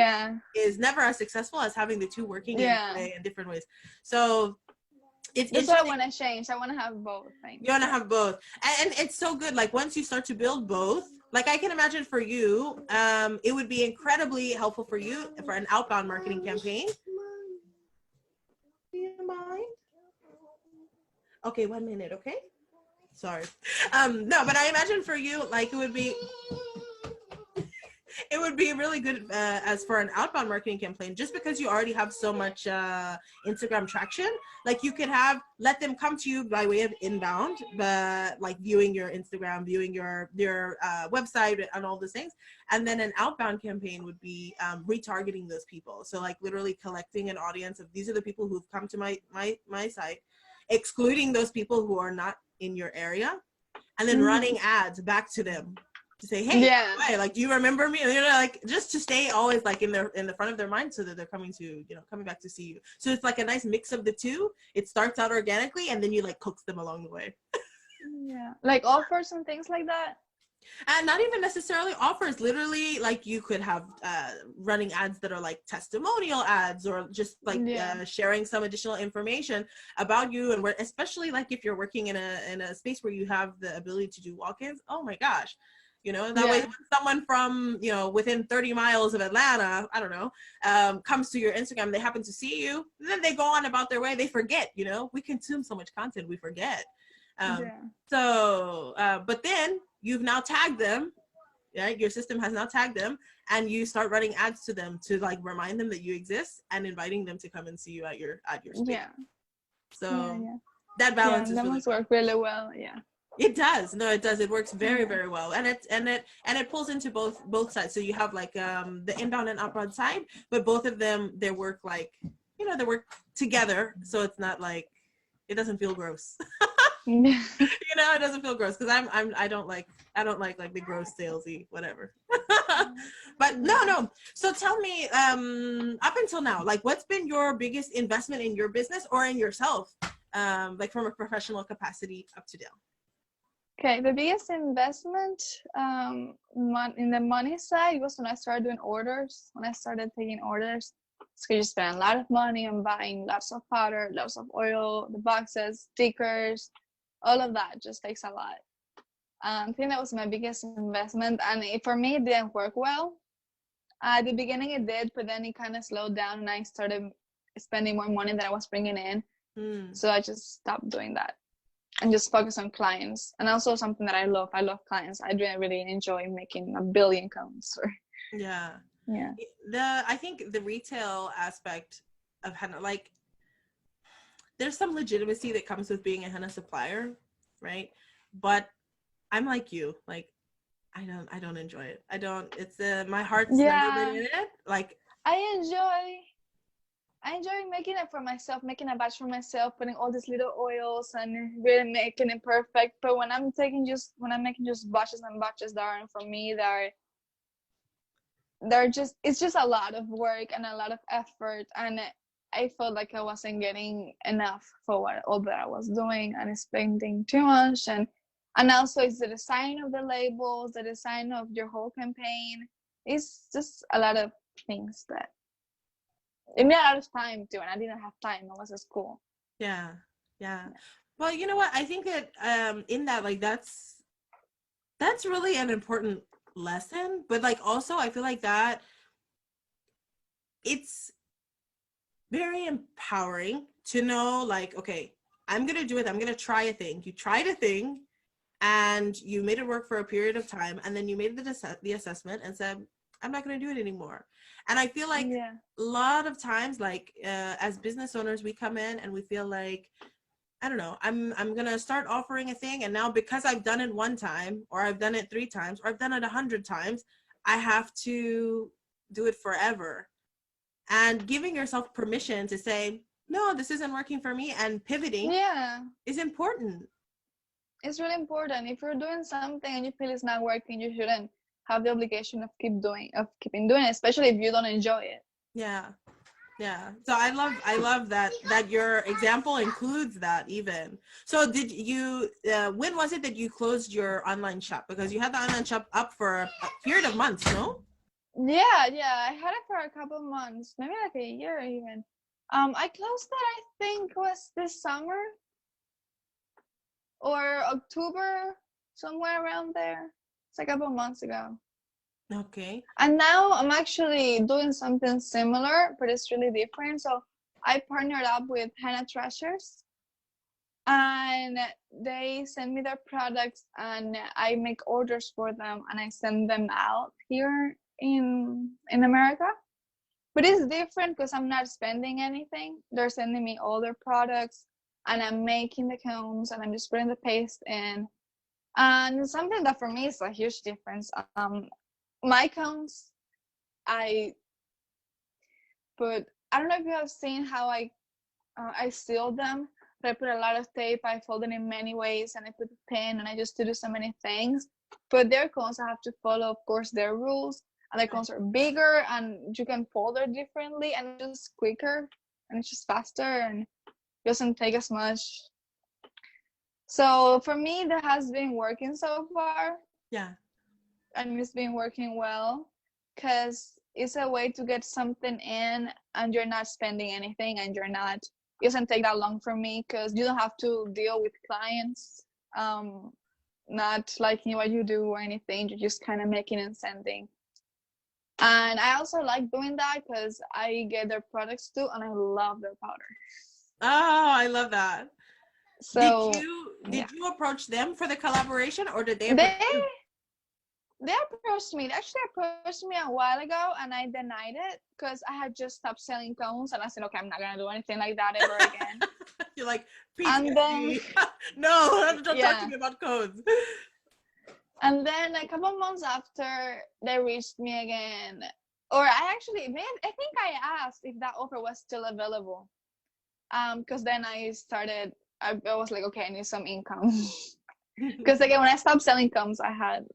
is never as successful as having the two working in different ways. So that's what I want to change. I want to have both things. You want to have both. And it's so good. Like once you start to build both, like I can imagine for you, it would be incredibly helpful for you for an outbound marketing campaign Do you mind? Okay, 1 minute, okay? Sorry. No, but I imagine for you, like it would be really good as for an outbound marketing campaign, just because you already have so much Instagram traction. Like you could let them come to you by way of inbound, but like viewing your Instagram, viewing your website and all those things. And then an outbound campaign would be retargeting those people. So like literally collecting an audience of these are the people who've come to my site, excluding those people who are not in your area, and then running ads back to them to say, hey, like, do you remember me? Like just to stay always like in the front of their mind, so that they're coming back to see you. So it's like a nice mix of the two. It starts out organically, and then you like coax them along the way. Like offers and things like that. And not even necessarily offers. Literally, like you could have running ads that are like testimonial ads, or just like sharing some additional information about you. And especially like if you're working in a space where you have the ability to do walk-ins. Oh my gosh. That way when someone from, within 30 miles of Atlanta, I don't know, comes to your Instagram, they happen to see you, and then they go on about their way. They forget, we consume so much content, we forget. But then you've now tagged them, right? Your system has now tagged them, and you start running ads to them to like remind them that you exist and inviting them to come and see you at your space. That balance is that really must work really well. It does. No, it does. It works very, very well. And it pulls into both sides. So you have like the inbound and outbound side, but both of them, they work like, they work together. So it's not like, it doesn't feel gross. It doesn't feel gross, because I don't like the gross salesy whatever. But no. So tell me, up until now, like what's been your biggest investment in your business or in yourself, like from a professional capacity up to now? Okay, the biggest investment in the money side was when I started doing orders. When I started taking orders, so you spend a lot of money on buying lots of powder, lots of oil, the boxes, stickers, all of that just takes a lot. I think that was my biggest investment, and for me, it didn't work well. At the beginning, it did, but then it kind of slowed down, and I started spending more money than I was bringing in. So I just stopped doing that and just focus on clients. And also something that I love clients. I really enjoy making a billion counts. I think the retail aspect of Henna, like there's some legitimacy that comes with being a Henna supplier, right? But I'm like you, like I don't enjoy it. It's my heart's never been in it. Like I enjoy making it for myself, making a batch for myself, putting all these little oils and really making it perfect. But when I'm making just batches and batches that aren't for me, it's just a lot of work and a lot of effort, and I felt like I wasn't getting enough for all that I was doing, and spending too much. And also it's the design of the labels, the design of your whole campaign. It's just a lot of things that it made a lot of time too, and I didn't have time. I was at school. Yeah. Well, you know what? I think that in that, like that's really an important lesson. But like also, I feel like that it's very empowering to know, like, okay, I'm gonna do it. I'm gonna try a thing. You tried a thing, and you made it work for a period of time, and then you made the assessment and said, I'm not gonna do it anymore. And I feel like a lot of times, like as business owners, we come in and we feel like, I don't know, I'm gonna start offering a thing, and now because I've done it one time, or I've done it 3 times, or I've done it 100 times, I have to do it forever. And giving yourself permission to say, no, this isn't working for me, and pivoting is important. It's really important. If you're doing something and you feel it's not working, you shouldn't have the obligation of keeping doing it, especially if you don't enjoy it. So I love that your example includes that even. So did you when was it that you closed your online shop? Because you had the online shop up for a period of months, no? Yeah, I had it for a couple months, maybe like a year even. I closed it, I think was this summer or October, somewhere around there. It's a couple months ago. Okay. And now I'm actually doing something similar, but it's really different. So I partnered up with Henna Treasures, and they send me their products, and I make orders for them, and I send them out here in America. But it's different because I'm not spending anything. They're sending me all their products, and I'm making the cones, and I'm just putting the paste in. And something that for me is a huge difference. My cones, I don't know if you have seen how I seal them, but I put a lot of tape. I fold it in many ways, and I put a pin, and I just do so many things. But their cones, I have to follow, of course, their rules. And their cones are bigger, and you can fold it differently, and it's just quicker, and it's just faster, and doesn't take as much. So for me, that has been working so far. Yeah. And it's been working well, because it's a way to get something in, and you're not spending anything, and it doesn't take that long for me, because you don't have to deal with clients not liking what you do or anything. You're just kind of making and sending. And I also like doing that because I get their products too, and I love their powder. Oh, I love that. So did you approach them for the collaboration, or did they they approach you? they approached me. They actually approached me a while ago, and I denied it because I had just stopped selling cones, and I said, okay, I'm not gonna do anything like that ever again. You're like, And then no, don't talk to yeah. me about codes. And then a couple months after, they reached me again, or I think I asked if that offer was still available. Because then I was like, okay, I need some income. Because again, when I stopped selling cones, I had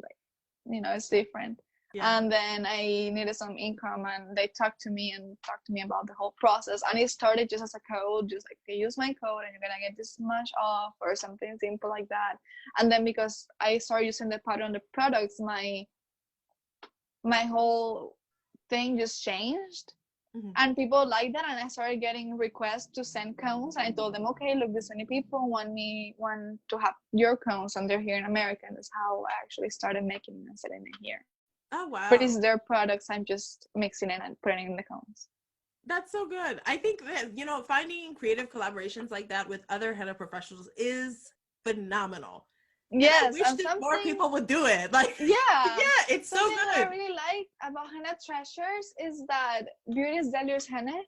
it's different. Yeah. And then I needed some income, and they talked to me about the whole process. And it started just as a code, just like, okay, use my code and you're gonna get this much off, or something simple like that. And then because I started using the powder on the products, my whole thing just changed. Mm-hmm. And people like that, and I started getting requests to send cones. And I told them, okay, look, this many people want to have your cones, and they're here in America. And that's how I actually started making them and selling them here. Oh, wow. But it's their products. I'm just mixing it and putting in the cones. That's so good. I think that, finding creative collaborations like that with other henna professionals is phenomenal. Yes, and I wish that more people would do it. Like, yeah, it's so something good. that I really like about Henna Treasures is that Beauty Zelier's Henna,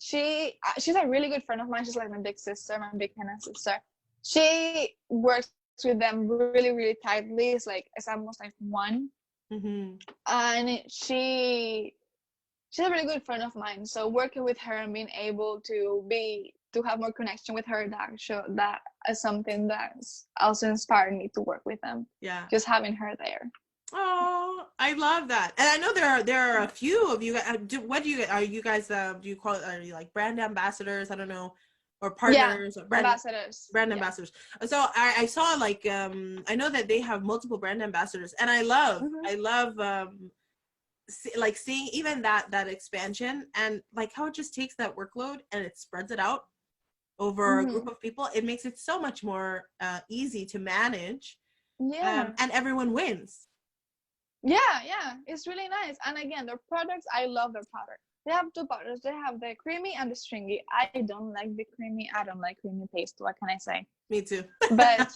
she's a really good friend of mine. She's like my big sister, my big henna sister. She works with them really, really tightly. It's almost like one. Mm-hmm. And she's a really good friend of mine. So working with her and being able to have more connection with her, that is something that's also inspired me to work with them. Yeah, just having her there. Oh, I love that. And I know there are a few of you guys. What do you are you guys? Do you call it? Are you like brand ambassadors? I don't know, or partners, or ambassadors. Brand ambassadors. So I saw like I know that they have multiple brand ambassadors, and I love like seeing even that expansion, and like how it just takes that workload and it spreads it out over a group of people. It makes it so much more easy to manage. And everyone wins. Yeah, it's really nice. And again, their products, I love their powder. They have two powders. They have the creamy and the stringy. I don't like the creamy. I don't like creamy paste. What can I say? Me too. But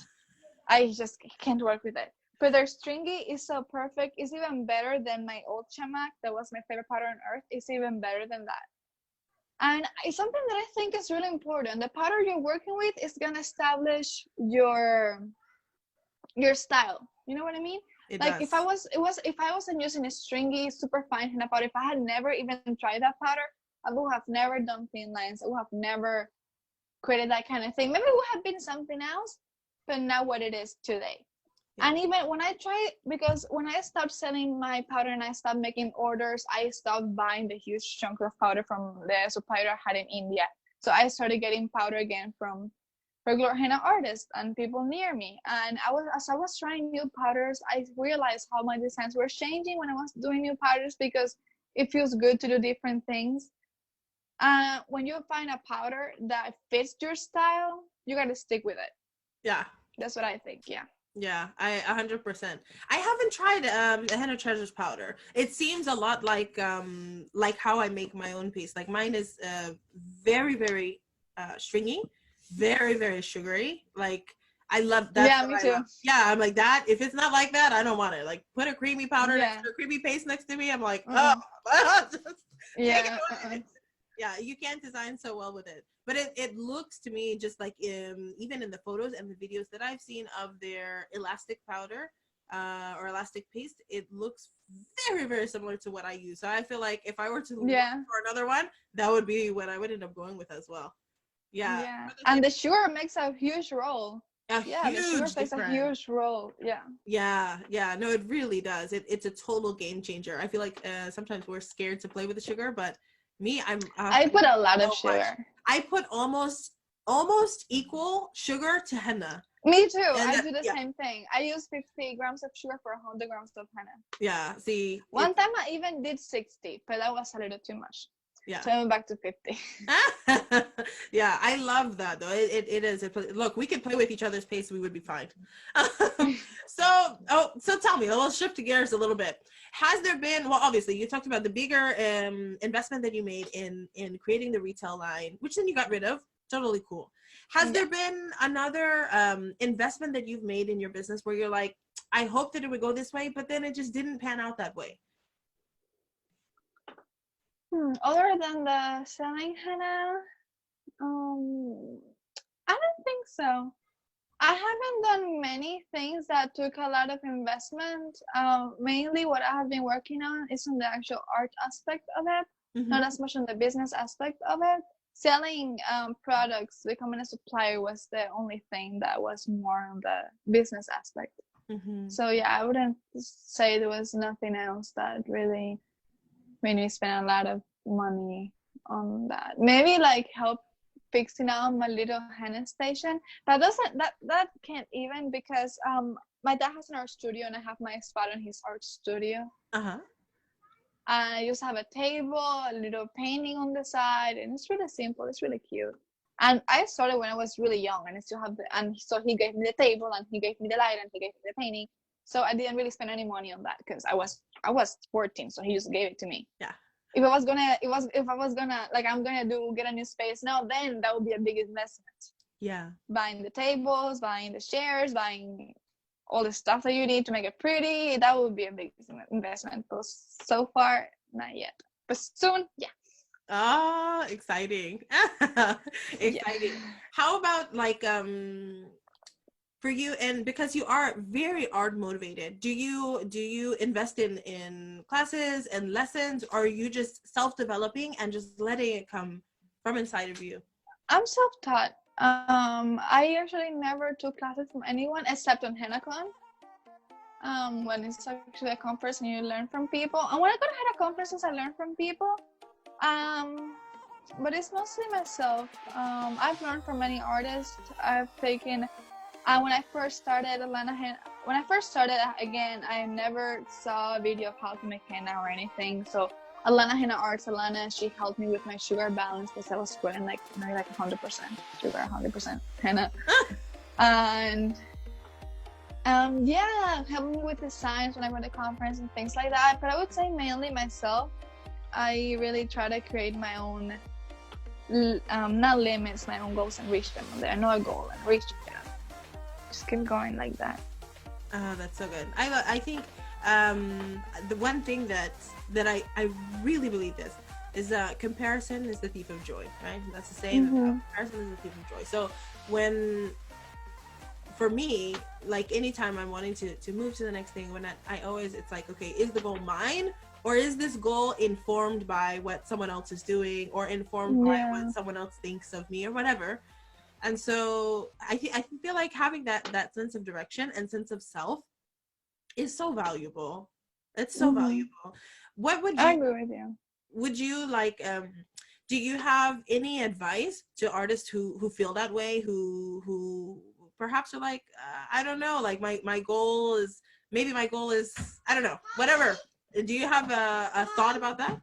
I just can't work with it. But their stringy is so perfect. It's even better than my old Chamak. That was my favorite powder on earth. It's even better than that. And it's something that I think is really important. The powder you're working with is gonna establish your style. You know what I mean? Like if I wasn't using a stringy, super fine henna powder, if I had never even tried that powder, I would have never done thin lines. I would have never created that kind of thing. Maybe it would have been something else, but not what it is today. Yeah. And even when I tried, because when I stopped selling my powder and I stopped making orders, I stopped buying the huge chunk of powder from the supplier I had in India. So I started getting powder again from regular henna artists and people near me. And as I was trying new powders, I realized how my designs were changing when I was doing new powders, because it feels good to do different things. When you find a powder that fits your style, you got to stick with it. Yeah. That's what I think. Yeah. Yeah, I 100%. I haven't tried the henna treasures powder. It seems a lot like how I make my own paste. Like mine is very very stringy, very very sugary. Like I love that's Yeah, what me I too. love. Yeah, I'm like that. If it's not like that, I don't want it. Like put a creamy powder next Yeah. to a creamy paste next to me. I'm like, oh, Mm-mm. just take it Yeah. away. Yeah, you can't design so well with it, but it looks to me just like even in the photos and the videos that I've seen of their elastic powder or elastic paste, it looks very very similar to what I use. So I feel like if I were to look Yeah. for another one, that would be what I would end up going with as well. Yeah, Yeah. for the And same, the sugar makes a huge role. a Yeah, the sugar huge plays a difference. huge role. Yeah. Yeah, yeah, no, it really does. It's a total game changer. I feel like sometimes we're scared to play with the sugar, but me, I I put put a lot of so much. sugar. I put almost equal sugar to henna, Me too. and I do the yeah, same thing. I use 50 grams of sugar for 100 grams of henna. yeah. See, One time I even did 60, but that was a little too much. yeah. So I went back to 50. Yeah, I love that though. It is. Look, we could play with each other's pace. We would be fine. So tell me, we'll shift gears a little bit. Has there been, well, obviously you talked about the bigger investment that you made in creating the retail line, which then you got rid of. Totally cool. Has Yeah. there been another investment that you've made in your business where you're like, I hope that it would go this way, but then it just didn't pan out that way? Other than the selling henna, um, I don't think so. I haven't done many things that took a lot of investment. Mainly what I have been working on is on the actual art aspect of it, not Mm-hmm. as much on the business aspect of it. Selling products, becoming a supplier was the only thing that was more on the business aspect. Mm-hmm. So yeah, I wouldn't say there was nothing else that really made me spend a lot of money on that. Maybe like help fixing out my little henna station. That can't even because my dad has an art studio and I have my spot in his art studio. Uh-huh. I just have a table, a little painting on the side, and it's really simple. It's really cute. And I started when I was really young, and I still have and so he gave me the table, and he gave me the light, and he gave me the painting. So I didn't really spend any money on that because I was 14, so he just gave it to me. Yeah. If I was gonna like I'm gonna get a new space now, then that would be a big investment. Yeah. Buying the tables, buying the chairs, buying all the stuff that you need to make it pretty, that would be a big investment. But so far, not yet. But soon, yeah. Ah, exciting. Exciting. Yeah. How about like for you, and because you are very art motivated, do you invest in classes and lessons, or are you just self-developing and just letting it come from inside of you? I'm self-taught. I actually never took classes from anyone except on HennaCon. When it's actually a conference and you learn from people. And when I go to Henna conferences, I learn from people. Um, but it's mostly myself. I've learned from many artists. I've taken. When I first started when I first started again, I never saw a video of how to make henna or anything. So Alana Henna Arts, Alana, she helped me with my sugar balance because I was putting like maybe like 100% sugar, 100% henna, and yeah, helped me with designs when I went to conference and things like that. But I would say mainly myself. I really try to create my own, not limits, my own goals and reach them. There are no goal and reach them. Just keep going like that. Oh, that's so good. I think the one thing that I really believe this is comparison is the thief of joy, right? That's the saying. Mm-hmm. Comparison is the thief of joy. So when, for me, like anytime I'm wanting to move to the next thing, when I always, it's like, okay, is the goal mine, or is this goal informed by what someone else is doing, or informed by what someone else thinks of me, or whatever? And so I feel like having that sense of direction and sense of self is so valuable. It's so Mm-hmm. valuable. What I agree with you. would you like do you have any advice to artists who feel that way, who perhaps are like I don't know, like my goal is, maybe my goal is, I don't know, whatever. Do you have a thought about that?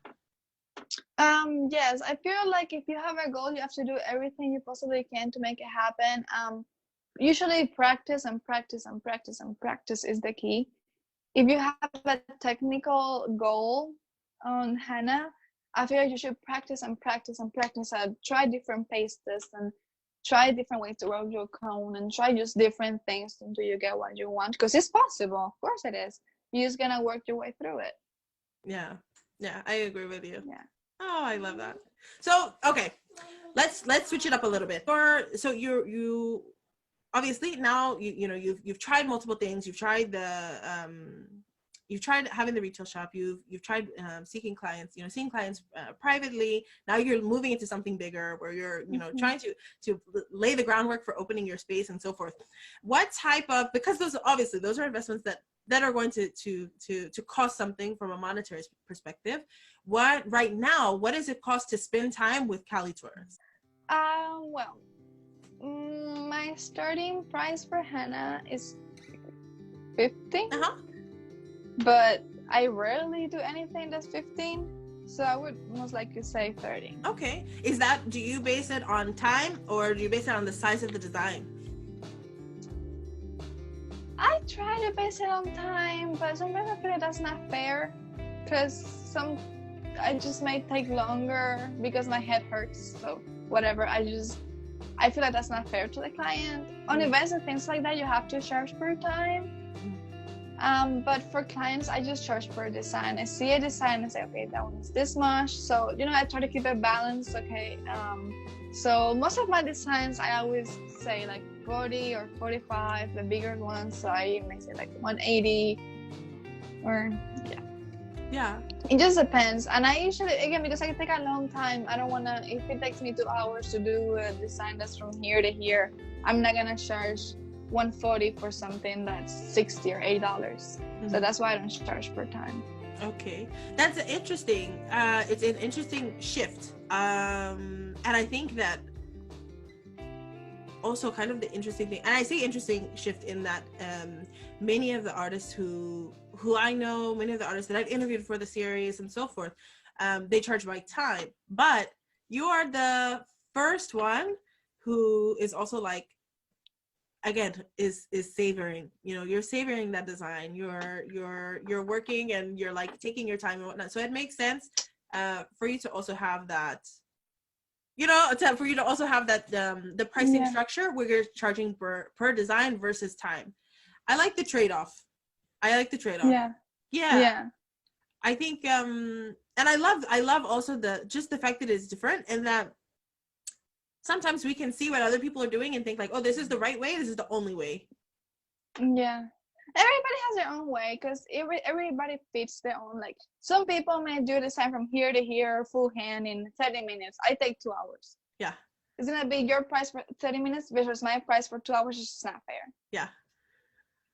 Yes, I feel like if you have a goal, you have to do everything you possibly can to make it happen. usually practice and practice and practice and practice is the key. If you have a technical goal on henna, I feel like you should practice and practice and practice and try different pastes and try different ways to work your cone and try just different things until you get what you want, because it's possible. Of course it is. You're just gonna work your way through it. Yeah, I agree with you. Yeah. Oh, I love that. So okay, let's switch it up a little bit. So you obviously now you've tried multiple things. You've tried you've tried having the retail shop. You've tried seeking clients. Seeing clients privately. Now you're moving into something bigger where you're trying to lay the groundwork for opening your space and so forth. What type of, because those are investments that are going to cost something from a monetary perspective. What does it cost to spend time with Cali Torres? Well, my starting price for henna is 50. But I rarely do anything that's 15, so I would most likely say 30. Okay. Do you base it on time or do you base it on the size of the design? I try to base it on time, but sometimes I feel like that's not fair, because I just might take longer because my head hurts, so whatever. I feel like that's not fair to the client. On events and things like that, you have to charge per time. But for clients, I just charge per design. I see a design and say, okay, that one is this much. So, I try to keep it balanced. Okay. So most of my designs, I always say like 40 or 45, the bigger ones. So I may say like 180 or Yeah. It just depends. And I usually, again, because I can take a long time, I don't want to, if it takes me 2 hours to do a design that's from here to here, I'm not going to charge $140 for something that's $60 or $80. So that's why I don't charge per time. Okay, that's interesting. It's an interesting shift, and I think that also kind of the interesting thing, and I say interesting shift in that many of the artists who I know, many of the artists that I've interviewed for the series and so forth, they charge by time. But you are the first one who is also like, again, is savoring. You're savoring that design. You're working and you're like taking your time and whatnot. So it makes sense for you to also have that. For you to also have that the pricing structure where you're charging per design versus time. I like the trade-off. Yeah. I think and I love also the fact that it's different, and that sometimes we can see what other people are doing and think like, oh, this is the right way, this is the only way. Yeah. Everybody has their own way, because everybody fits their own. Like, some people may do design from here to here, full hand in 30 minutes. I take 2 hours. Yeah. It's going to be your price for 30 minutes versus my price for 2 hours. It's just not fair. Yeah.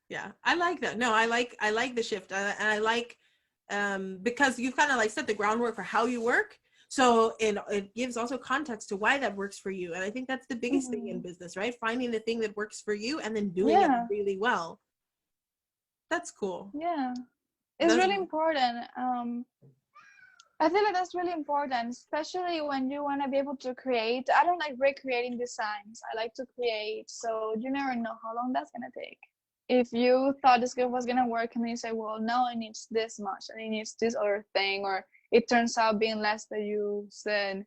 Yeah. I like that. No, I like the shift. And I like, because you've kind of like set the groundwork for how you work. So it gives also context to why that works for you. And I think that's the biggest thing in business, right? Finding the thing that works for you and then doing it really well. That's cool. Yeah. It's really important. I feel like that's really important, especially when you want to be able to create. I don't like recreating designs. I like to create. So you never know how long that's going to take. If you thought this was going to work and then you say, well, no, it needs this much and it needs this other thing, or it turns out being less than you said.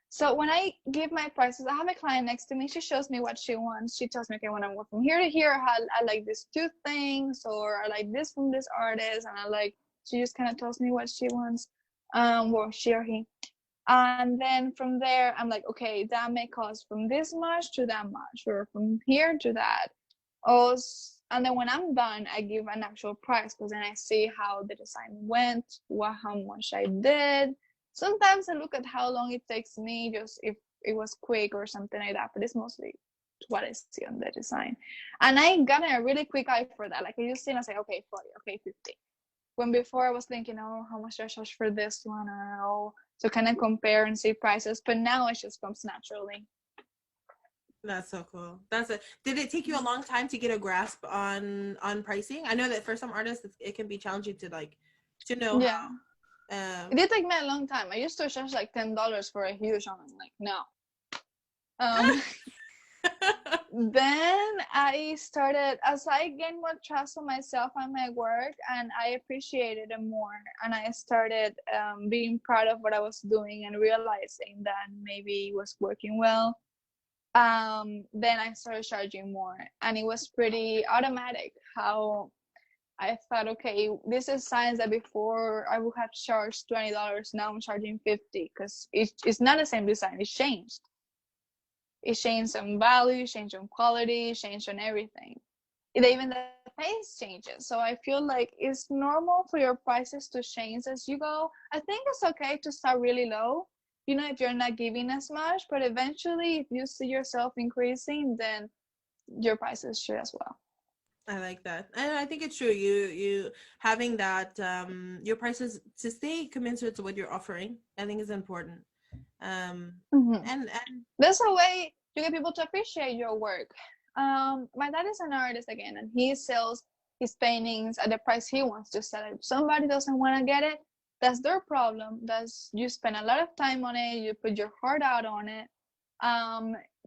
So when I give my prices, I have a client next to me. She shows me what she wants. She tells me, okay, when I go from here to here, I like these 2 things, or I like this from this artist, and she just kind of tells me what she wants, or she or he. And then from there, I'm like, okay, that may cost from this much to that much, or from here to that. And then when I'm done, I give an actual price, because then I see how the design went, how much I did. Sometimes I look at how long it takes me, just if it was quick or something like that, but it's mostly what I see on the design. And I got a really quick eye for that. Like, I just see and I say, okay, 40, okay, 50. When before I was thinking, oh, how much do I charge for this one? So kind of compare and see prices, but now it just comes naturally. That's so cool. Did it take you a long time to get a grasp on pricing? I know that for some artists it can be challenging to know how. It did take me a long time. I used to charge like $10 for a huge one. I'm like, no. Then I started, as I gained more trust in myself and my work, and I appreciated it more, and I started being proud of what I was doing and realizing that maybe it was working well. Then I started charging more, and it was pretty automatic how I thought, okay, this is signs that before I would have charged $20, now I'm charging 50 because it's not the same design, it's changed. It changed on value, changed on quality, changed on everything. Even the face changes. So I feel like it's normal for your prices to change as you go. I think it's okay to start really low, if you're not giving as much, but eventually if you see yourself increasing, then your prices should as well. I like that. And I think it's true. You having that your prices to stay commensurate to what you're offering, I think is important. Mm-hmm. And That's a way to get people to appreciate your work. My dad is an artist again, and he sells his paintings at the price he wants to sell it. If somebody doesn't want to get it, that's their problem. That's, you spend a lot of time on it, you put your heart out on it.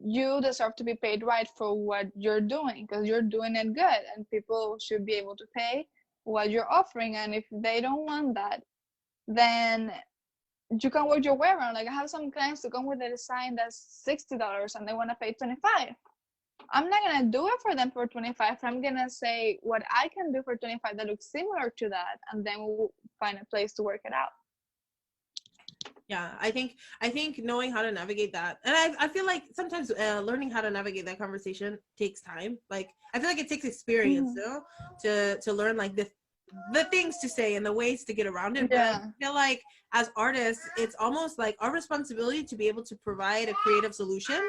You deserve to be paid right for what you're doing, because you're doing it good, and people should be able to pay what you're offering. And if they don't want that, then you can work your way around. Like, I have some clients to come with a design that's $60 and they want to pay 25. I'm not gonna do it for them for 25. I'm gonna say what I can do for 25 that looks similar to that, and then we'll find a place to work it out. yeah, I think knowing how to navigate that, and I feel like sometimes learning how to navigate that conversation takes time. Like, I feel like it takes experience, to learn like the things to say and the ways to get around it. But I feel like as artists, it's almost like our responsibility to be able to provide a creative solution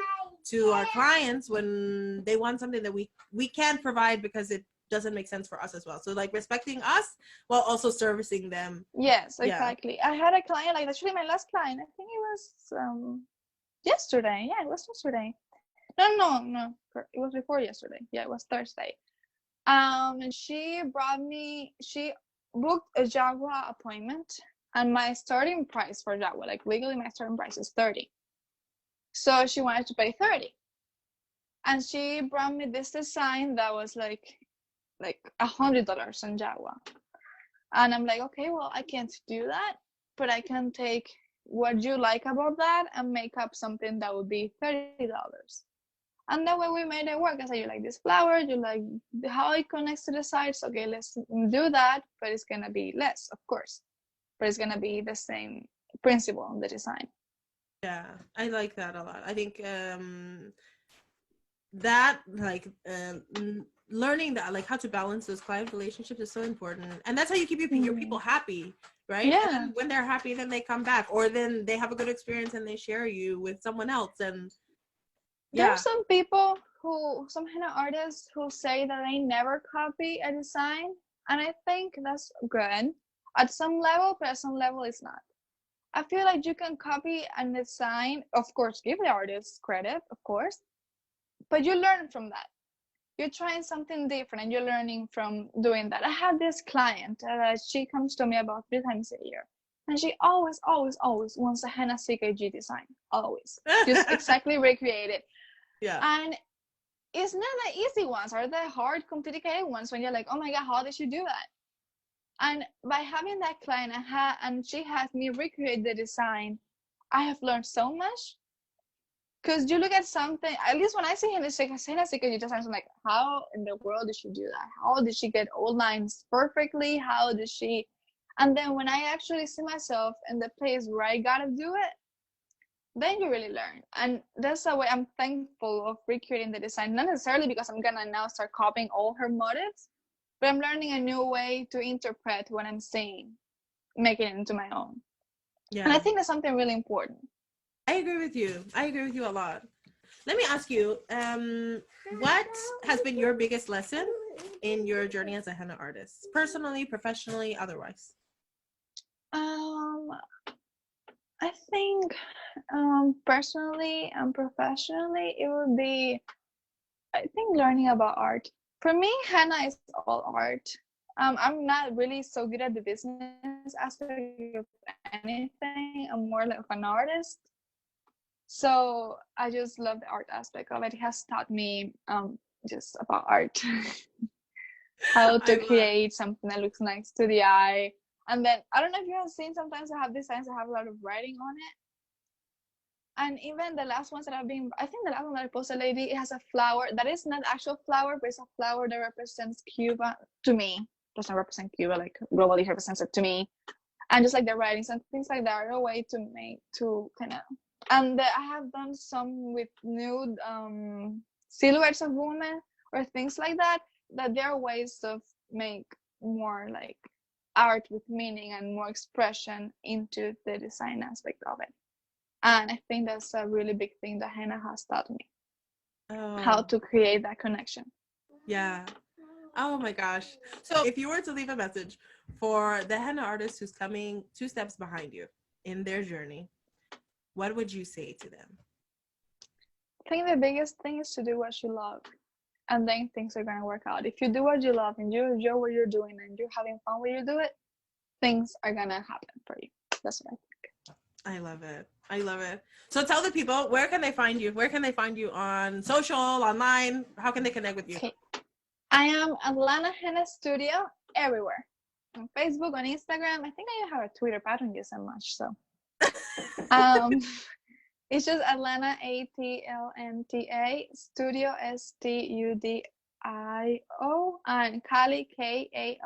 to our clients when they want something that we can provide because it doesn't make sense for us as well. So like respecting us while also servicing them. Yes, Yeah. exactly. I had a client, like actually my last client, I think it was yesterday. Yeah, it was yesterday. No. It was before yesterday. Yeah, it was Thursday. And she booked a Jaguar appointment, and my starting price for Jaguar, like legally my starting price is 30. So she wanted to pay 30. And she brought me this design that was like $100 on Jaguar. And I'm like, okay, well, I can't do that, but I can take what you like about that and make up something that would be $30. And that way we made it work. I said, you like this flower, you like how it connects to the sides. Okay, let's do that, but it's gonna be less, of course. But it's gonna be the same principle on the design. Yeah, I like that a lot. I think that like learning that, like how to balance those client relationships is so important, and that's how you keep your people happy, right? Yeah. And then when they're happy, then they come back, or then they have a good experience and they share you with someone else. And yeah, There's some people some henna artists who say that they never copy a design, and I think that's good at some level, but at some level it's not. I feel like you can copy a design, of course, give the artist credit, of course, but you learn from that. You're trying something different and you're learning from doing that. I had this client, she comes to me about 3 times a year, and she always wants a henna CKG design, always. Just exactly recreate it. yeah. And it's not the easy ones, are the hard, complicated ones when you're like, oh my God, how did she do that? And by having that client and she has me recreate the design, I have learned so much. Because you look at something, at least when I see Henna CKG designs, I'm like, how in the world did she do that? How did she get all lines perfectly? How did she? And then when I actually see myself in the place where I gotta do it, then you really learn. And that's the way I'm thankful of recreating the design. Not necessarily because I'm gonna now start copying all her motifs, but I'm learning a new way to interpret what I'm seeing, making it into my own. Yeah. And I think that's something really important. I agree with you. I agree with you a lot. Let me ask you, what has been your biggest lesson in your journey as a henna artist, personally, professionally, otherwise? I think personally and professionally, it would be, I think, learning about art. For me, henna is all art. I'm not really so good at the business aspect of anything. I'm more like an artist. So I just love the art aspect of it. It has taught me just about art, how I to love. create something that looks nice to the eye. And then I don't know if you have seen, sometimes I have designs that have a lot of writing on it. And even the last ones that I've been, I think the last one that I posted lately, it has a flower that is not actual flower, but it's a flower that represents Cuba to me. Doesn't represent Cuba, like globally represents it to me. And just like the writings and things like that are a way to make, to kind of, and I have done some with nude silhouettes of women or things like that, that there are ways to make more like art with meaning and more expression into the design aspect of it. And I think that's a really big thing that Henna has taught me, how Oh, to create that connection. yeah. Oh my gosh. So if you were to leave a message for the henna artist who's coming 2 steps behind you in their journey, what would you say to them? I think the biggest thing is to do what you love, and then things are going to work out. If you do what you love and you enjoy what you're doing and you're having fun when you do it, things are going to happen for you. That's what I think. I love it. I love it. So tell the people, where can they find you? Where can they find you on social, online? How can they connect with you? Okay. I am Atlanta Henna Studio everywhere. On Facebook, on Instagram. I think I have a Twitter, but I don't use that much. So it's just Atlanta, Atlanta Studio, Studio, and Cali, Kaoi.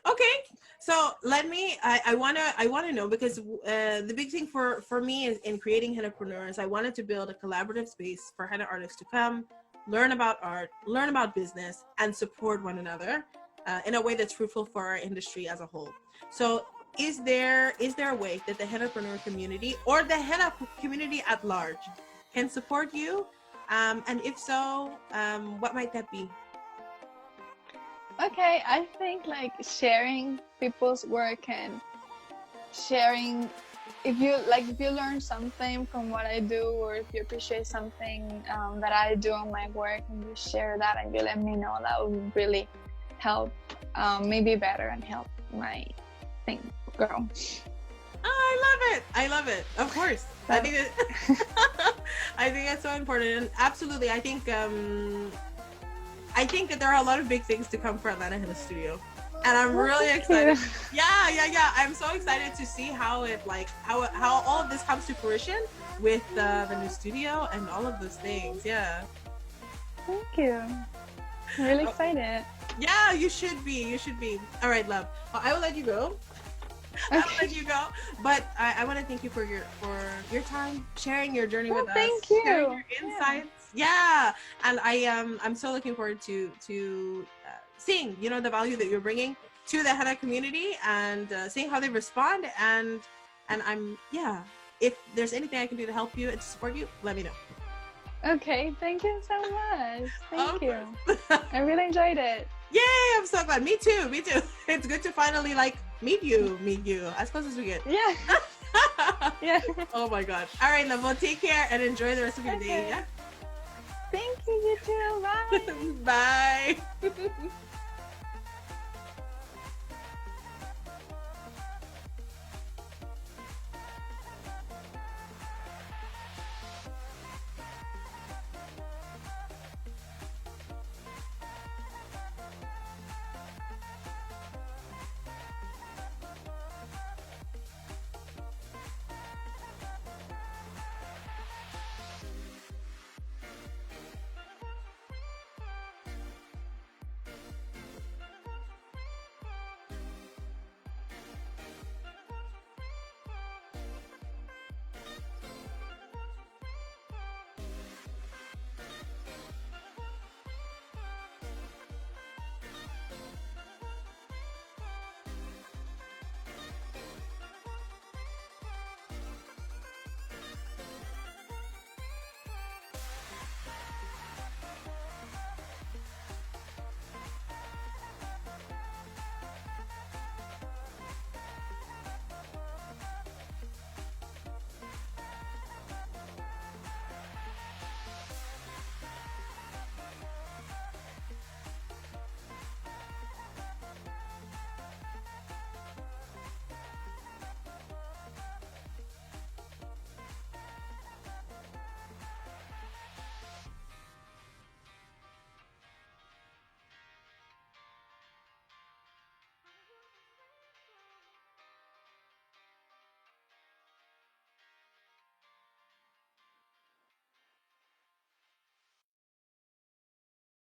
Okay, so let me. I wanna know, because the big thing for me is in creating Hennapreneurs. I wanted to build a collaborative space for henna artists to come, learn about art, learn about business, and support one another in a way that's fruitful for our industry as a whole. So, is there a way that the Hennapreneur community or the henna community at large can support you? And if so, what might that be? Okay, I think like sharing people's work and sharing, if you learn something from what I do, or if you appreciate something that I do on my work, and you share that and you let me know, that would really help me be better and help my thing grow. Oh, I love it. I love it. Of course. I think it, I think that's so important. And absolutely, I think that there are a lot of big things to come for Atlanta Henna Studio. And I'm really excited. Yeah. I'm so excited to see how it how all of this comes to fruition with the new studio and all of those things. Yeah. Thank you. I'm really excited. Yeah, you should be. You should be. All right, love. Well, I will let you go. Okay. I'll let you go. But I want to thank you for your time, sharing your journey with us, thank you. sharing your insights. Yeah. And I'm so looking forward to seeing the value that you're bringing to the henna community, and seeing how they respond. And if there's anything I can do to help you and to support you, let me know. Okay, thank you so much. Thank you. Course. I really enjoyed it. Yay, I'm so glad. Me too. It's good to finally meet you as close as we get. Yeah. Yeah. Oh my gosh. All right, love. Well, take care and enjoy the rest of your day. Yeah. Thank you, you too. Bye. Bye.